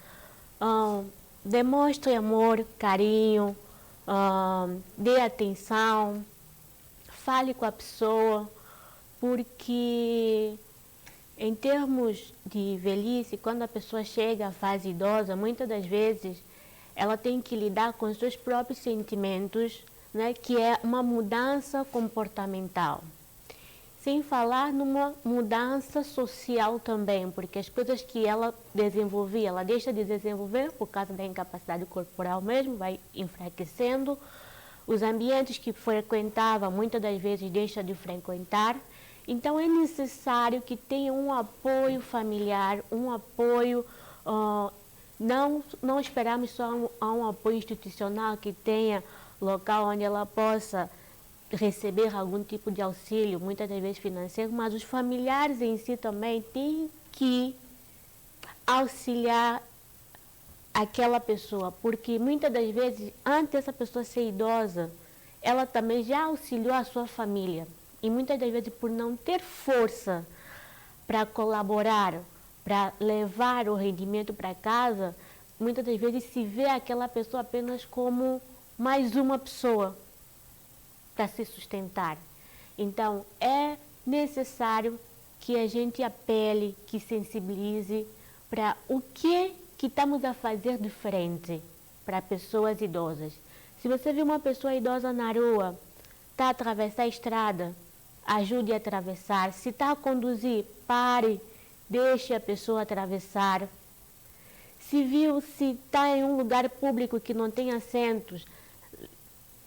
demonstre amor, carinho, dê atenção, fale com a pessoa, porque em termos de velhice, quando a pessoa chega à fase idosa, muitas das vezes ela tem que lidar com os seus próprios sentimentos, né, que é uma mudança comportamental. Sem falar numa mudança social também, porque as coisas que ela desenvolvia, ela deixa de desenvolver por causa da incapacidade corporal mesmo, vai enfraquecendo. Os ambientes que frequentava, muitas das vezes deixa de frequentar. Então é necessário que tenha um apoio familiar, um apoio, não esperamos só um apoio institucional que tenha local onde ela possa receber algum tipo de auxílio, muitas das vezes financeiro, mas os familiares em si também têm que auxiliar aquela pessoa, porque muitas das vezes, antes dessa pessoa ser idosa, ela também já auxiliou a sua família. E muitas das vezes, por não ter força para colaborar, para levar o rendimento para casa, muitas das vezes se vê aquela pessoa apenas como mais uma pessoa para se sustentar. Então, é necessário que a gente apele, que sensibilize para o que estamos a fazer diferente para pessoas idosas. Se você vê uma pessoa idosa na rua, está a atravessar a estrada, ajude a atravessar. Se está a conduzir, pare, deixe a pessoa atravessar. Se está em um lugar público que não tem assentos,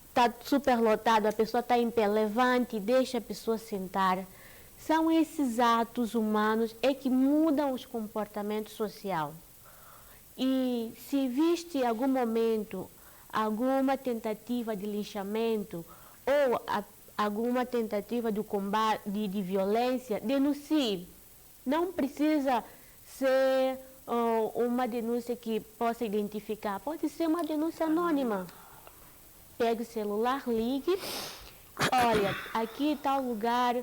está super lotado, a pessoa está em pé, levante, deixe a pessoa sentar. São esses atos humanos que mudam os comportamentos sociais. E se viste em algum momento alguma tentativa de linchamento ou alguma tentativa de combate de violência, denuncie. Não precisa ser uma denúncia que possa identificar, pode ser uma denúncia anônima. Pegue o celular, ligue, olha, aqui tal lugar,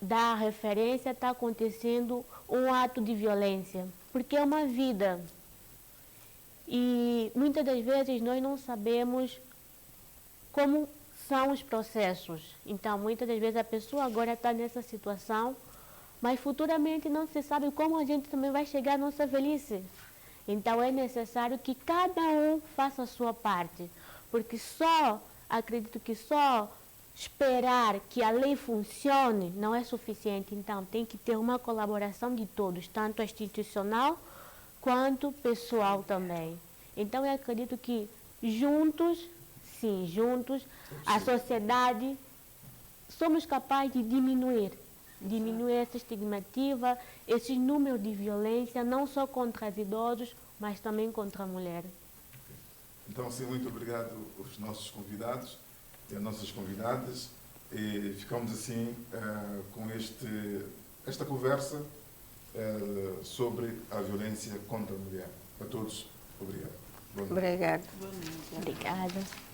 dá referência, está acontecendo um ato de violência, porque é uma vida. E muitas das vezes nós não sabemos como são os processos. Então, muitas das vezes a pessoa agora está nessa situação, mas futuramente não se sabe como a gente também vai chegar à nossa velhice. Então, é necessário que cada um faça a sua parte, porque acredito que só esperar que a lei funcione não é suficiente. Então, tem que ter uma colaboração de todos, tanto institucional quanto pessoal também. Então, eu acredito que juntos, a sociedade, somos capazes de diminuir essa estigmativa, esses números de violência, não só contra os idosos, mas também contra a mulher. Então, sim, muito obrigado aos nossos convidados e às nossas convidadas. E ficamos assim com esta conversa sobre a violência contra a mulher. A todos, obrigado. Obrigada. Obrigada.